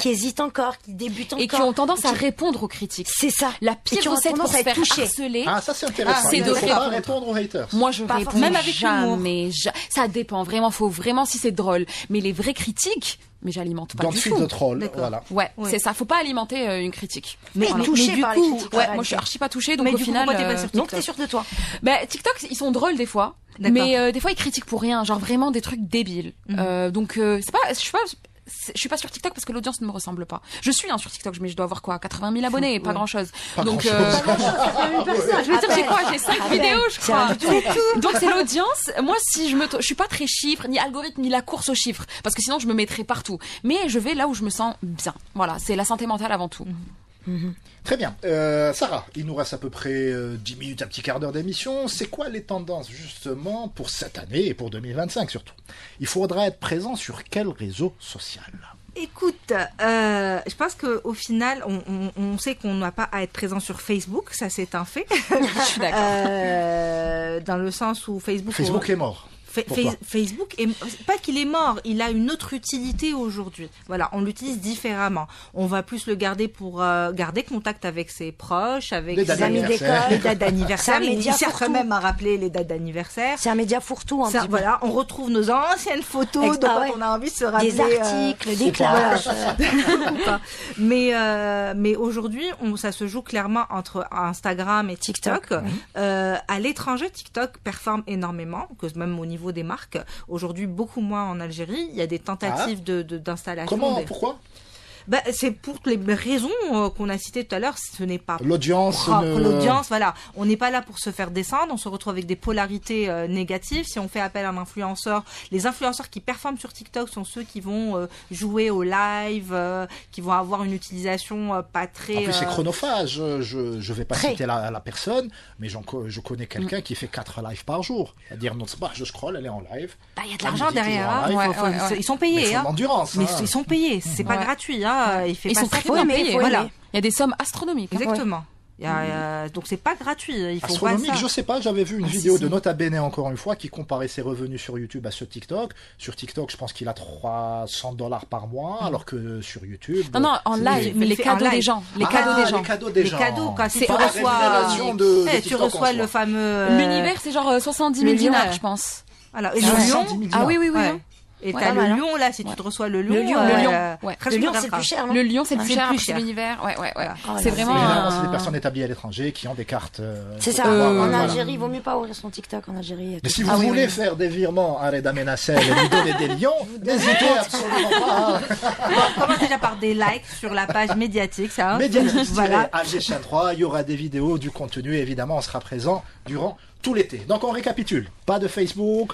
hésitent encore, qui débutent encore. Et qui ont tendance à répondre aux critiques. C'est ça. La pire recette pour se faire harceler. Ah, ça c'est intéressant. C'est de répondre aux haters. Moi, je réponds même avec jamais. Ça dépend vraiment. Faut vraiment si c'est drôle. Mais les vraies critiques, mais j'alimente pas du tout. Dans le de troll, voilà. Ouais, c'est ça. Faut pas alimenter une critique. Mais touché par les critiques. Moi, je suis archi pas touchée. Donc au final, donc t'es sûre de toi. TikTok, ils sont drôles des fois. Mais des fois, ils critiquent pour rien. Genre vraiment des trucs débiles. Donc c'est pas. Je suis pas sur TikTok parce que l'audience ne me ressemble pas. Je suis sur TikTok, mais je dois avoir 80 000 abonnés, pas grand chose. Donc, je veux dire, j'ai quoi? J'ai 5 vidéos, je crois. Donc c'est l'audience. Moi, si je suis pas très chiffre, ni algorithme, ni la course aux chiffres, parce que sinon je me mettrais partout. Mais je vais là où je me sens bien. Voilà, c'est la santé mentale avant tout. Très bien. Sarah, il nous reste à peu près 10 minutes, un petit quart d'heure d'émission. C'est quoi les tendances justement pour cette année et pour 2025 surtout? Il faudra être présent sur quel réseau social? Écoute, je pense qu'au final, on sait qu'on n'a pas à être présent sur Facebook, ça c'est un fait. Je suis d'accord. Dans le sens où Facebook est mort. Facebook, pas qu'il est mort, il a une autre utilité aujourd'hui. Voilà, on l'utilise différemment. On va plus le garder pour garder contact avec ses proches, avec ses amis d'école, les dates d'anniversaire. Il sert quand même à rappeler les dates d'anniversaire. C'est un média fourre-tout. Voilà, on retrouve nos anciennes photos, donc quand on a envie de se rappeler des articles, des classes. Mais aujourd'hui, ça se joue clairement entre Instagram et TikTok. À l'étranger, TikTok performe énormément, que même au niveau des marques. Aujourd'hui, beaucoup moins en Algérie. Il y a des tentatives d'installation. Comment? Pourquoi? C'est pour les raisons qu'on a citées tout à l'heure. Ce n'est pas l'audience. L'audience, voilà. On n'est pas là pour se faire descendre. On se retrouve avec des polarités négatives. Si on fait appel à un influenceur, les influenceurs qui performent sur TikTok sont ceux qui vont jouer au live, qui vont avoir une utilisation pas très. En plus, c'est chronophage. Je vais pas citer la personne, mais je connais quelqu'un qui fait 4 lives par jour. C'est-à-dire, je scroll, elle est en live. Il y a de l'argent derrière. Ils sont payés. Mais l'endurance. Mais ils sont payés. C'est pas gratuit. Ils sont très bien payés. Voilà. Il y a des sommes astronomiques. Exactement. Donc c'est pas gratuit. Il faut astronomique, pas je sais pas. J'avais vu une vidéo de Nota Bene encore une fois qui comparait ses revenus sur YouTube à ceux TikTok. Sur TikTok, je pense qu'il a $300 par mois, alors que sur YouTube. Non, en live, mais les cadeaux des gens. Les cadeaux des gens. Les cadeaux, quand tu reçois le fameux. L'univers, c'est genre 70 000 dinars, je pense. Voilà. Et le lion. Ah oui. Et t'as le lion là, si tu te reçois le lion. Le lion, c'est le plus cher. Le lion, c'est le plus cher. C'est l'univers. C'est vraiment. Généralement, c'est des personnes établies à l'étranger qui ont des cartes. C'est ça. En Algérie, il vaut mieux pas ouvrir son TikTok en Algérie. Mais si vous voulez faire des virements à Reda Menassel et lui donner des lions, n'hésitez absolument pas. On commence déjà par des likes sur la page médiatique, ça. Médiatique. Voilà. Alger Chaîne 3, il y aura des vidéos, du contenu, et évidemment, on sera présent durant tout l'été. Donc on récapitule. Pas de Facebook,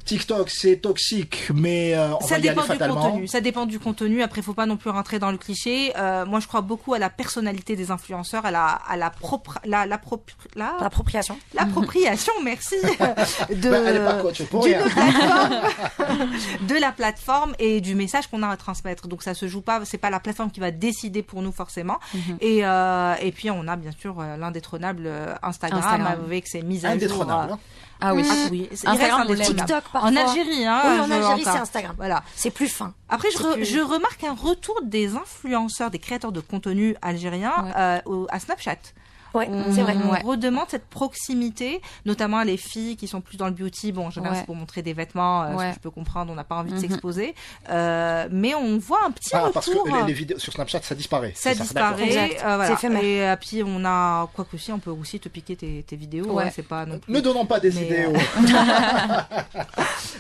TikTok c'est toxique, mais on va y aller fatalement. Ça dépend du contenu. Après, faut pas non plus rentrer dans le cliché. Moi, je crois beaucoup à la personnalité des influenceurs, à l'appropriation. L'appropriation, merci. Elle est pas coach pour rien. De la plateforme et du message qu'on a à transmettre. Donc ça se joue pas. C'est pas la plateforme qui va décider pour nous forcément. Et puis on a bien sûr l'indétrônable Instagram avec ses mises à jour. Ah oui. Instagram, TikTok parfois. En Algérie, oui, en Algérie, c'est Instagram. Voilà. C'est plus fin. Après, je remarque un retour des influenceurs, des créateurs de contenu algériens à Snapchat. Ouais, c'est vrai. On redemande cette proximité, notamment les filles qui sont plus dans le beauty. Bon, en général, c'est pour montrer des vêtements, ce que je peux comprendre, on n'a pas envie de s'exposer. Mais on voit un petit retour. Parce que les vidéos sur Snapchat, ça disparaît. Ça disparaît. Voilà. C'est éphémère. Et puis, on a, quoi qu'aussi, on peut aussi te piquer tes vidéos. C'est pas non plus... Ne donnons pas des idées.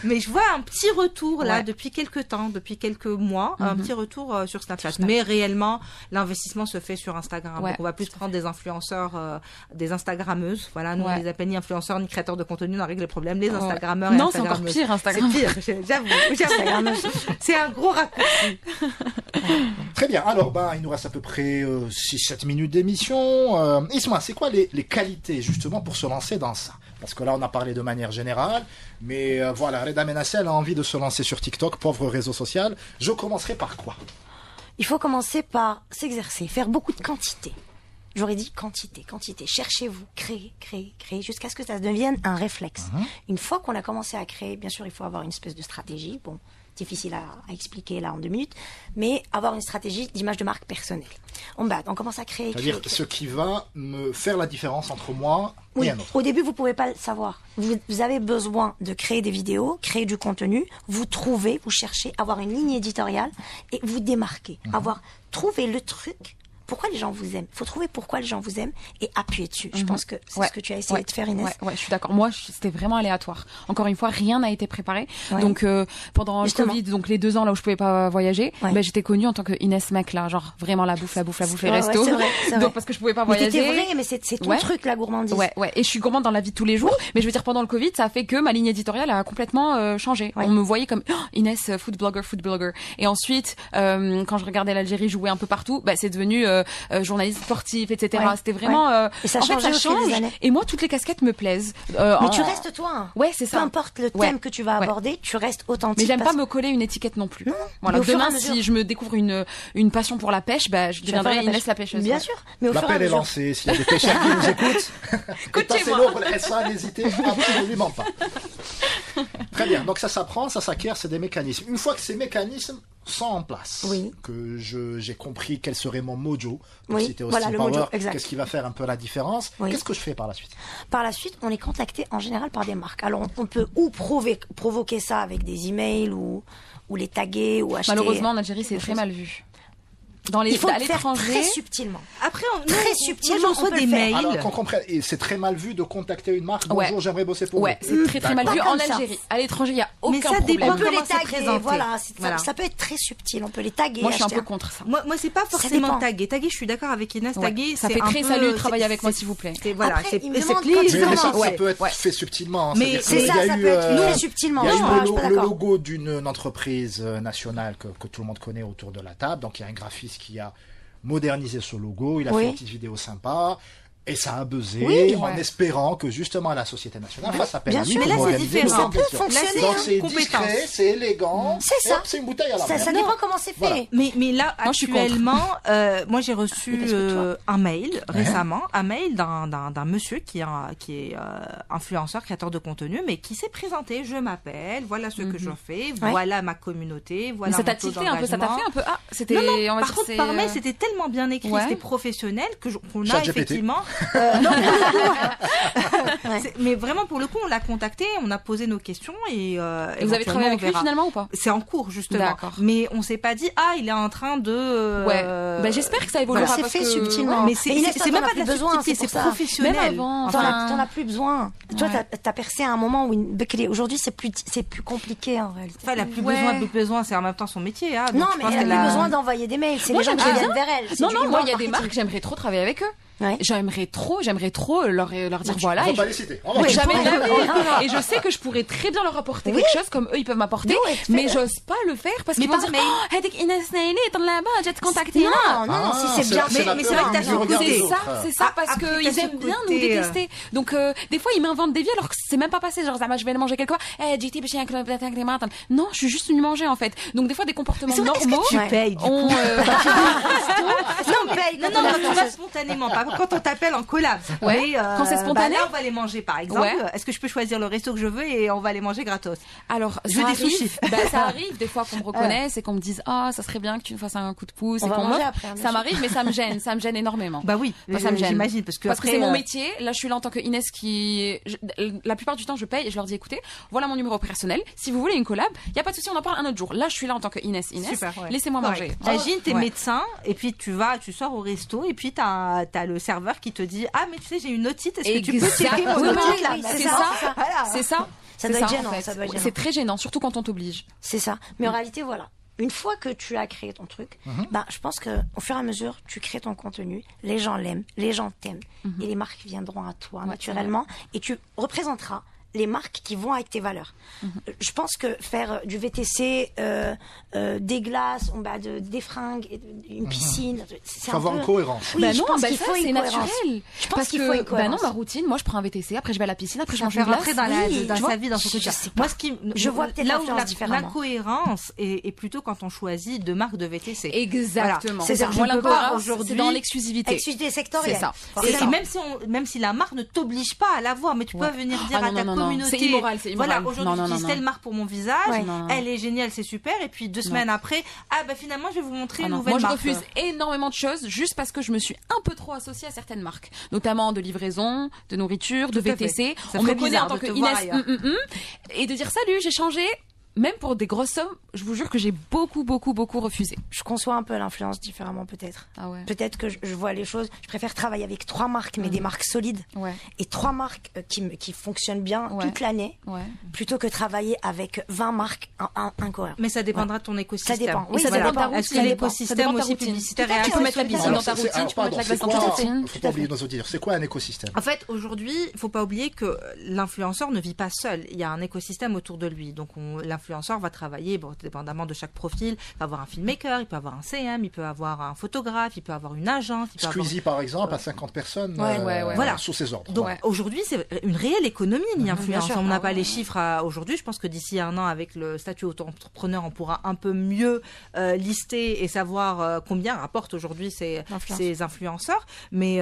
Mais je vois un petit retour, là, depuis quelques temps, depuis quelques mois, un petit retour sur Snapchat. Mais réellement, l'investissement se fait sur Instagram. Donc, on va plus prendre des influenceurs, des Instagrammeuses. Voilà, nous, on les appelle ni influenceurs, ni créateurs de contenu, on règle les problèmes. Les Instagrammeurs et Instagrammeuses. Non, c'est encore pire, Instagram. C'est pire, j'avoue. C'est un gros raccourci. Très bien. Alors, il nous reste à peu près 6-7 minutes d'émission. Isma, c'est quoi les qualités, justement, pour se lancer dans ça? Parce que là, on a parlé de manière générale, mais voilà, Reda Menassel a envie de se lancer sur TikTok, pauvre réseau social. Je commencerai par quoi? Il faut commencer par s'exercer, faire beaucoup de quantité. J'aurais dit quantité. Cherchez-vous, créez, jusqu'à ce que ça devienne un réflexe. Une fois qu'on a commencé à créer, bien sûr, il faut avoir une espèce de stratégie. Bon, difficile à expliquer là en 2 minutes, mais avoir une stratégie d'image de marque personnelle. On commence à créer. C'est-à-dire ce qui va me faire la différence entre moi et un autre. Au début, vous pouvez pas le savoir. Vous avez besoin de créer des vidéos, créer du contenu, vous cherchez, avoir une ligne éditoriale et vous démarquer. Trouver le truc. Pourquoi les gens vous aiment? Il faut trouver pourquoi les gens vous aiment et appuyer dessus. Je pense que c'est ce que tu as essayé de faire, Inès. Ouais, je suis d'accord. Moi, c'était vraiment aléatoire. Encore une fois, rien n'a été préparé. Donc, pendant le Covid, donc les 2 ans là où je pouvais pas voyager, j'étais connue en tant que Inès Macla, genre vraiment la bouffe, les restos. C'est vrai. Donc, parce que je pouvais pas voyager. Mais c'était vrai, mais c'est ton truc, la gourmandise. Ouais. Et je suis gourmande dans la vie de tous les jours. Mais je veux dire, pendant le Covid, ça a fait que ma ligne éditoriale a complètement changé. On me voyait comme Inès, food blogger. Et ensuite, quand je regardais l'Algérie jouer un peu partout, c'est devenu journaliste sportif, etc. C'était vraiment. Et ça change. Et moi, toutes les casquettes me plaisent. Mais tu restes toi. Ouais, c'est ça. Peu importe le thème que tu vas aborder, tu restes authentique. Mais j'aime pas me coller une étiquette non plus. Voilà. Demain, si je me découvre une passion pour la pêche, je deviendrai Inès la pêcheuse. Bien sûr. Mais l'appel est lancé. S'il y a des pêcheurs qui nous écoutent, écoutez-moi. N'hésitez absolument pas. Très bien. Donc ça s'apprend, ça s'acquiert, c'est des mécanismes. Une fois que ces mécanismes sont en place, que j'ai compris quel serait mon mojo, pour citer Austin Power, qu'est-ce qui va faire un peu la différence, qu'est-ce que je fais par la suite? Par la suite, on est contacté en général par des marques. Alors on peut ou provoquer ça avec des emails ou les taguer ou acheter. Malheureusement, en Algérie, c'est très mal vu. Il faut le faire très subtilement. Après, très subtilement, on reçoit des mails. Alors qu'on comprenne, et c'est très mal vu de contacter une marque. Bonjour, j'aimerais bosser pour vous. C'est très très mal vu en Algérie. À l'étranger, il y a aucun problème. On peut les taguer. Voilà, ça peut être très subtil. On peut les taguer. Moi, je suis un peu contre ça. Moi, c'est pas forcément taguer. Taguer, je suis d'accord avec Inès. Taguer, ça fait très salut. Travaillez avec moi, s'il vous plaît. Voilà, c'est mais ça peut être fait subtilement. Mais c'est ça, ça peut être très subtilement. Il y a eu le logo d'une entreprise nationale que tout le monde connaît autour de la table. Donc il y a un graphiste qui a modernisé ce logo, il a fait une petite vidéo sympa. Et ça a buzzé en espérant que justement la Société nationale fasse appel à lui pour organiser une organisation. Donc c'est discret, c'est élégant. C'est ça. C'est une bouteille à la main. Ça dépend comment c'est fait. Mais là, actuellement, moi j'ai reçu un mail récemment, un mail d'un monsieur qui est influenceur, créateur de contenu, mais qui s'est présenté. Je m'appelle, voilà ce que je fais, voilà ma communauté, voilà mon taux d'engagement. Ça t'a tilté un peu, ça t'a fait un peu. Ah, c'était. Non, par contre, par mail, c'était tellement bien écrit, c'était professionnel qu'on a effectivement. Mais vraiment pour le coup on l'a contacté, on a posé nos questions et vous avez travaillé avec lui finalement ou pas? C'est en cours justement. Mais on s'est pas dit il est en train de. J'espère que ça évoluera parce que subtilement. Mais c'est même pas de la subtilité, c'est professionnel. Même avant, t'en as plus besoin. Toi t'as percé à un moment où aujourd'hui c'est plus compliqué en réalité. Elle a plus besoin, c'est en même temps son métier. Non mais elle a plus besoin d'envoyer des mails. C'est les gens qui viennent vers elle. Non, moi il y a des marques, j'aimerais trop travailler avec eux. J'aimerais trop leur dire voilà. On va pas les citer. Jamais de la vie. Et je sais que je pourrais très bien leur apporter quelque chose comme eux ils peuvent m'apporter, mais j'ose pas le faire parce qu'ils vont dire هذيك Inès Naïli est là-bas, j'ai te contacté. Non, si c'est bien. Mais c'est vrai que t'as c'est ça parce que ils aiment bien nous détester. Donc des fois ils m'inventent des vies alors que c'est même pas passé. Genre je vais aller manger quelque part. JT بشي ياكل بتاعك matin. Non, je suis juste venue manger en fait. Donc des fois des comportements normaux. Tu payes. Non, tu vas spontanément. Quand on t'appelle en collab, quand c'est spontané, là on va aller manger par exemple. Est-ce que je peux choisir le resto que je veux et on va aller manger gratos? Alors je veux des sushis. Ça arrive des fois qu'on me reconnaisse et qu'on me dise ça serait bien que tu nous fasses un coup de pouce et qu'on ça m'arrive mais ça me gêne énormément. Bah oui, ça me gêne. J'imagine parce que c'est mon métier. Là je suis là en tant que Inès la plupart du temps je paye et je leur dis écoutez voilà mon numéro personnel, si vous voulez une collab y a pas de souci, on en parle un autre jour. Là je suis là en tant que Inès laissez-moi manger. Imagine t'es médecin et puis tu sors au resto et puis t'as le serveur qui te dit mais tu sais j'ai une otite, est-ce que tu peux checker mon otite là? C'est ça. Ça doit être gênant. C'est très gênant, surtout quand on t'oblige. C'est ça. Mais en réalité, voilà. Une fois que tu as créé ton truc, je pense que au fur et à mesure, tu crées ton contenu, les gens l'aiment, les gens t'aiment, et les marques viendront à toi naturellement, et tu représenteras les marques qui vont avec tes valeurs. Je pense que faire du VTC, des glaces, des fringues, une piscine, c'est faut avoir une cohérence. Oui, je pense qu'il faut c'est une naturel. Je pense qu'il faut une cohérence. Non, ma routine, moi je prends un VTC, après je vais à la piscine, après je mange une glace. Après dans sa vie, dans son quotidien. Moi, je vois peut-être l'influence différemment. La cohérence est plutôt quand on choisit deux marques de VTC. Exactement. C'est ça. Moi, aujourd'hui, c'est dans l'exclusivité. Exclusivité sectorielle. C'est ça. Et même si la marque ne t'oblige pas à l'avoir, mais tu peux venir dire à ta communauté. C'est immoral, Voilà, aujourd'hui j'utilise telle marque pour mon visage, elle est géniale, c'est super, et puis 2 semaines après, finalement je vais vous montrer une nouvelle marque. Moi je refuse énormément de choses juste parce que je me suis un peu trop associée à certaines marques, notamment de livraison, de nourriture, de VTC. On me connaît en tant que Inès et de dire salut, j'ai changé. Même pour des grosses sommes, je vous jure que j'ai beaucoup refusé. Je conçois un peu l'influence différemment peut-être. Peut-être que je vois les choses. Je préfère travailler avec 3 marques, mais des marques solides. Et 3 marques qui fonctionnent bien toute l'année, plutôt que travailler avec 20 marques incohérentes. Mais ça dépendra de ton écosystème. Ça dépend. Oui, ça dépend de ta routine. Est-ce que l'écosystème aussi publicitaire tu peux mettre la piscine dans ta routine, tu peux mettre la glace dans ta routine. Faut pas oublier nos auditeurs. C'est quoi un écosystème? En fait, aujourd'hui, faut pas oublier que l'influenceur ne vit pas seul. Il y a un écosystème autour de lui. Donc, l'influenceur influenceur va travailler, bon, dépendamment de chaque profil, il peut avoir un filmmaker, il peut avoir un CM, il peut avoir un photographe, il peut avoir une agence. Squeezie, par exemple, à 50 personnes voilà. sous ses ordres. Donc aujourd'hui, c'est une réelle économie, l'influence. On n'a pas les chiffres aujourd'hui. Je pense que d'ici un an, avec le statut auto-entrepreneur, on pourra un peu mieux lister et savoir combien rapportent aujourd'hui ces influenceurs. Mais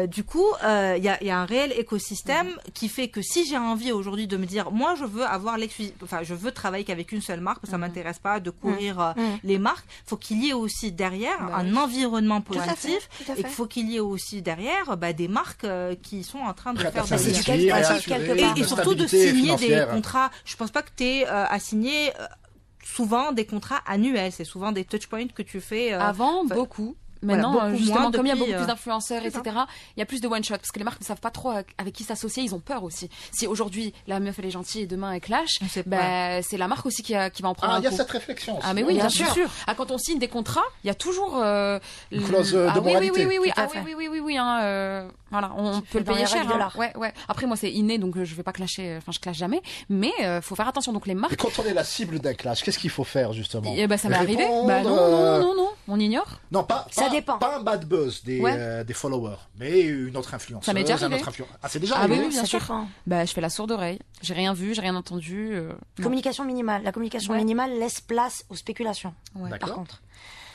du coup, il y a un réel écosystème qui fait que si j'ai envie aujourd'hui de me dire, moi, je veux avoir je veux travailler qu'avec une seule marque, ça m'intéresse pas de courir les marques. Faut qu'il y ait aussi derrière un environnement positif et qu'il faut qu'il y ait aussi derrière des marques qui sont en train de faire et surtout de signer des contrats. Je pense pas que tu aies à signer souvent des contrats annuels. C'est souvent des touch points que tu fais. Avant, beaucoup. Maintenant, justement, comme il y a beaucoup plus d'influenceurs, etc., il y a plus de one-shot, parce que les marques ne savent pas trop avec qui s'associer, ils ont peur aussi. Si aujourd'hui, la meuf, elle est gentille et demain, elle clash, c'est la marque aussi qui va en prendre un coup. Il y a cette réflexion aussi. Ah, mais oui, bien sûr. Quand on signe des contrats, il y a toujours une clause de moralité. Oui. Voilà, on peut le payer cher. Ouais. Après, moi, c'est inné, donc je vais pas clasher, je clash jamais, mais faut faire attention. Donc les marques. Et quand on est la cible d'un clash, qu'est-ce qu'il faut faire, justement? Ça m'est arrivé. Non, on ignore. Non, ça dépend. Pas un bad buzz des followers, mais une autre influenceuse. Ça m'est déjà arrivé. C'est déjà arrivé. Oui, bien sûr. Je fais la sourde oreille. J'ai rien vu, j'ai rien entendu. Communication minimale. La communication minimale laisse place aux spéculations. Par contre.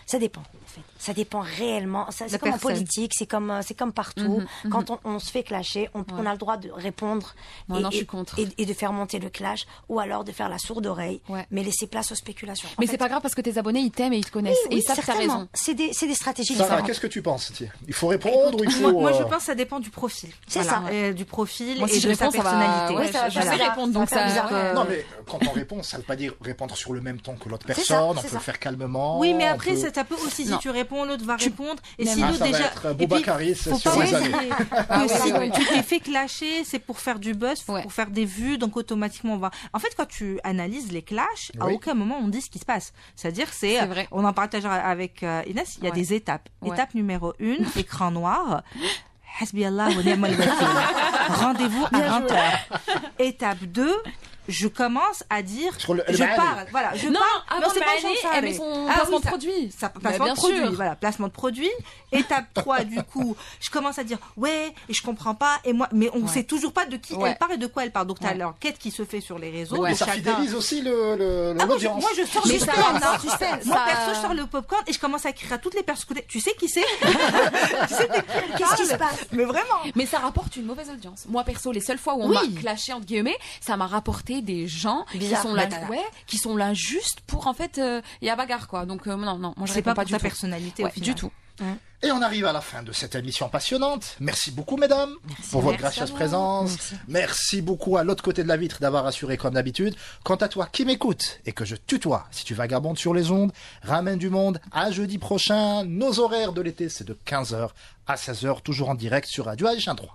Ça dépend, en fait. Ça dépend réellement. C'est comme en politique, c'est comme partout. Quand on se fait clasher, on a le droit de répondre je suis contre. Et de faire monter le clash, ou alors de faire la sourde oreille, mais laisser place aux spéculations. Mais c'est pas grave parce que tes abonnés, ils t'aiment et ils te connaissent. Oui, et ça, t'as raison. C'est des stratégies différentes. différentes. Qu'est-ce que tu penses, Thierry? Il faut répondre ou il faut... Moi, je pense que ça dépend du profil. C'est ça. Du profil et de sa personnalité. Je sais répondre, donc ça... Non, mais quand on répond, ça veut pas dire répondre sur le même ton que l'autre personne. On peut le faire calmement. Oui, mais après, ça peut aussi, si tu réponds, l'autre va répondre. Et si l'autre déjà. Va être Boubacaris sur les années. Si tu t'es fait clasher, c'est pour faire du buzz, pour faire des vues, donc automatiquement on va. En fait, quand tu analyses les clashs, à aucun moment on dit ce qui se passe. C'est-à-dire, on en partage avec Inès, il y a des étapes. Étape numéro 1, écran noir. Hasbi Allah wa ni'mal wakil. Rendez-vous à 20h. Étape 2, je commence à dire, je parle, voilà, je parle. Non, c'est pas chanson, elle met son placement de produit. Placement de produit, voilà, placement de produit. Étape 3, du coup, je commence à dire, et je comprends pas, et moi, mais on sait toujours pas de qui elle parle et de quoi elle parle. Donc, t'as l'enquête qui se fait sur les réseaux. Et ça fidélise aussi l'audience. Moi, je sors le popcorn. Moi, perso, je sors le popcorn et je commence à écrire à toutes les personnes. Tu sais qui c'est? Qu'est-ce qui se passe? Mais vraiment. Mais ça rapporte une mauvaise audience. Moi, perso, les seules fois où on m'a clashé, entre guillemets, ça m'a rapporté des gens qui sont là juste pour en fait il y a bagarre quoi. Donc non, moi je réponds pas du tout. Personnalité du tout. Et on arrive à la fin de cette émission passionnante. Merci beaucoup mesdames pour votre gracieuse présence. Merci beaucoup à l'autre côté de la vitre d'avoir assuré comme d'habitude. Quant à toi qui m'écoutes et que je tutoie, si tu vagabondes sur les ondes, ramène du monde à jeudi prochain. Nos horaires de l'été c'est de 15h à 16h, toujours en direct sur Radio H13.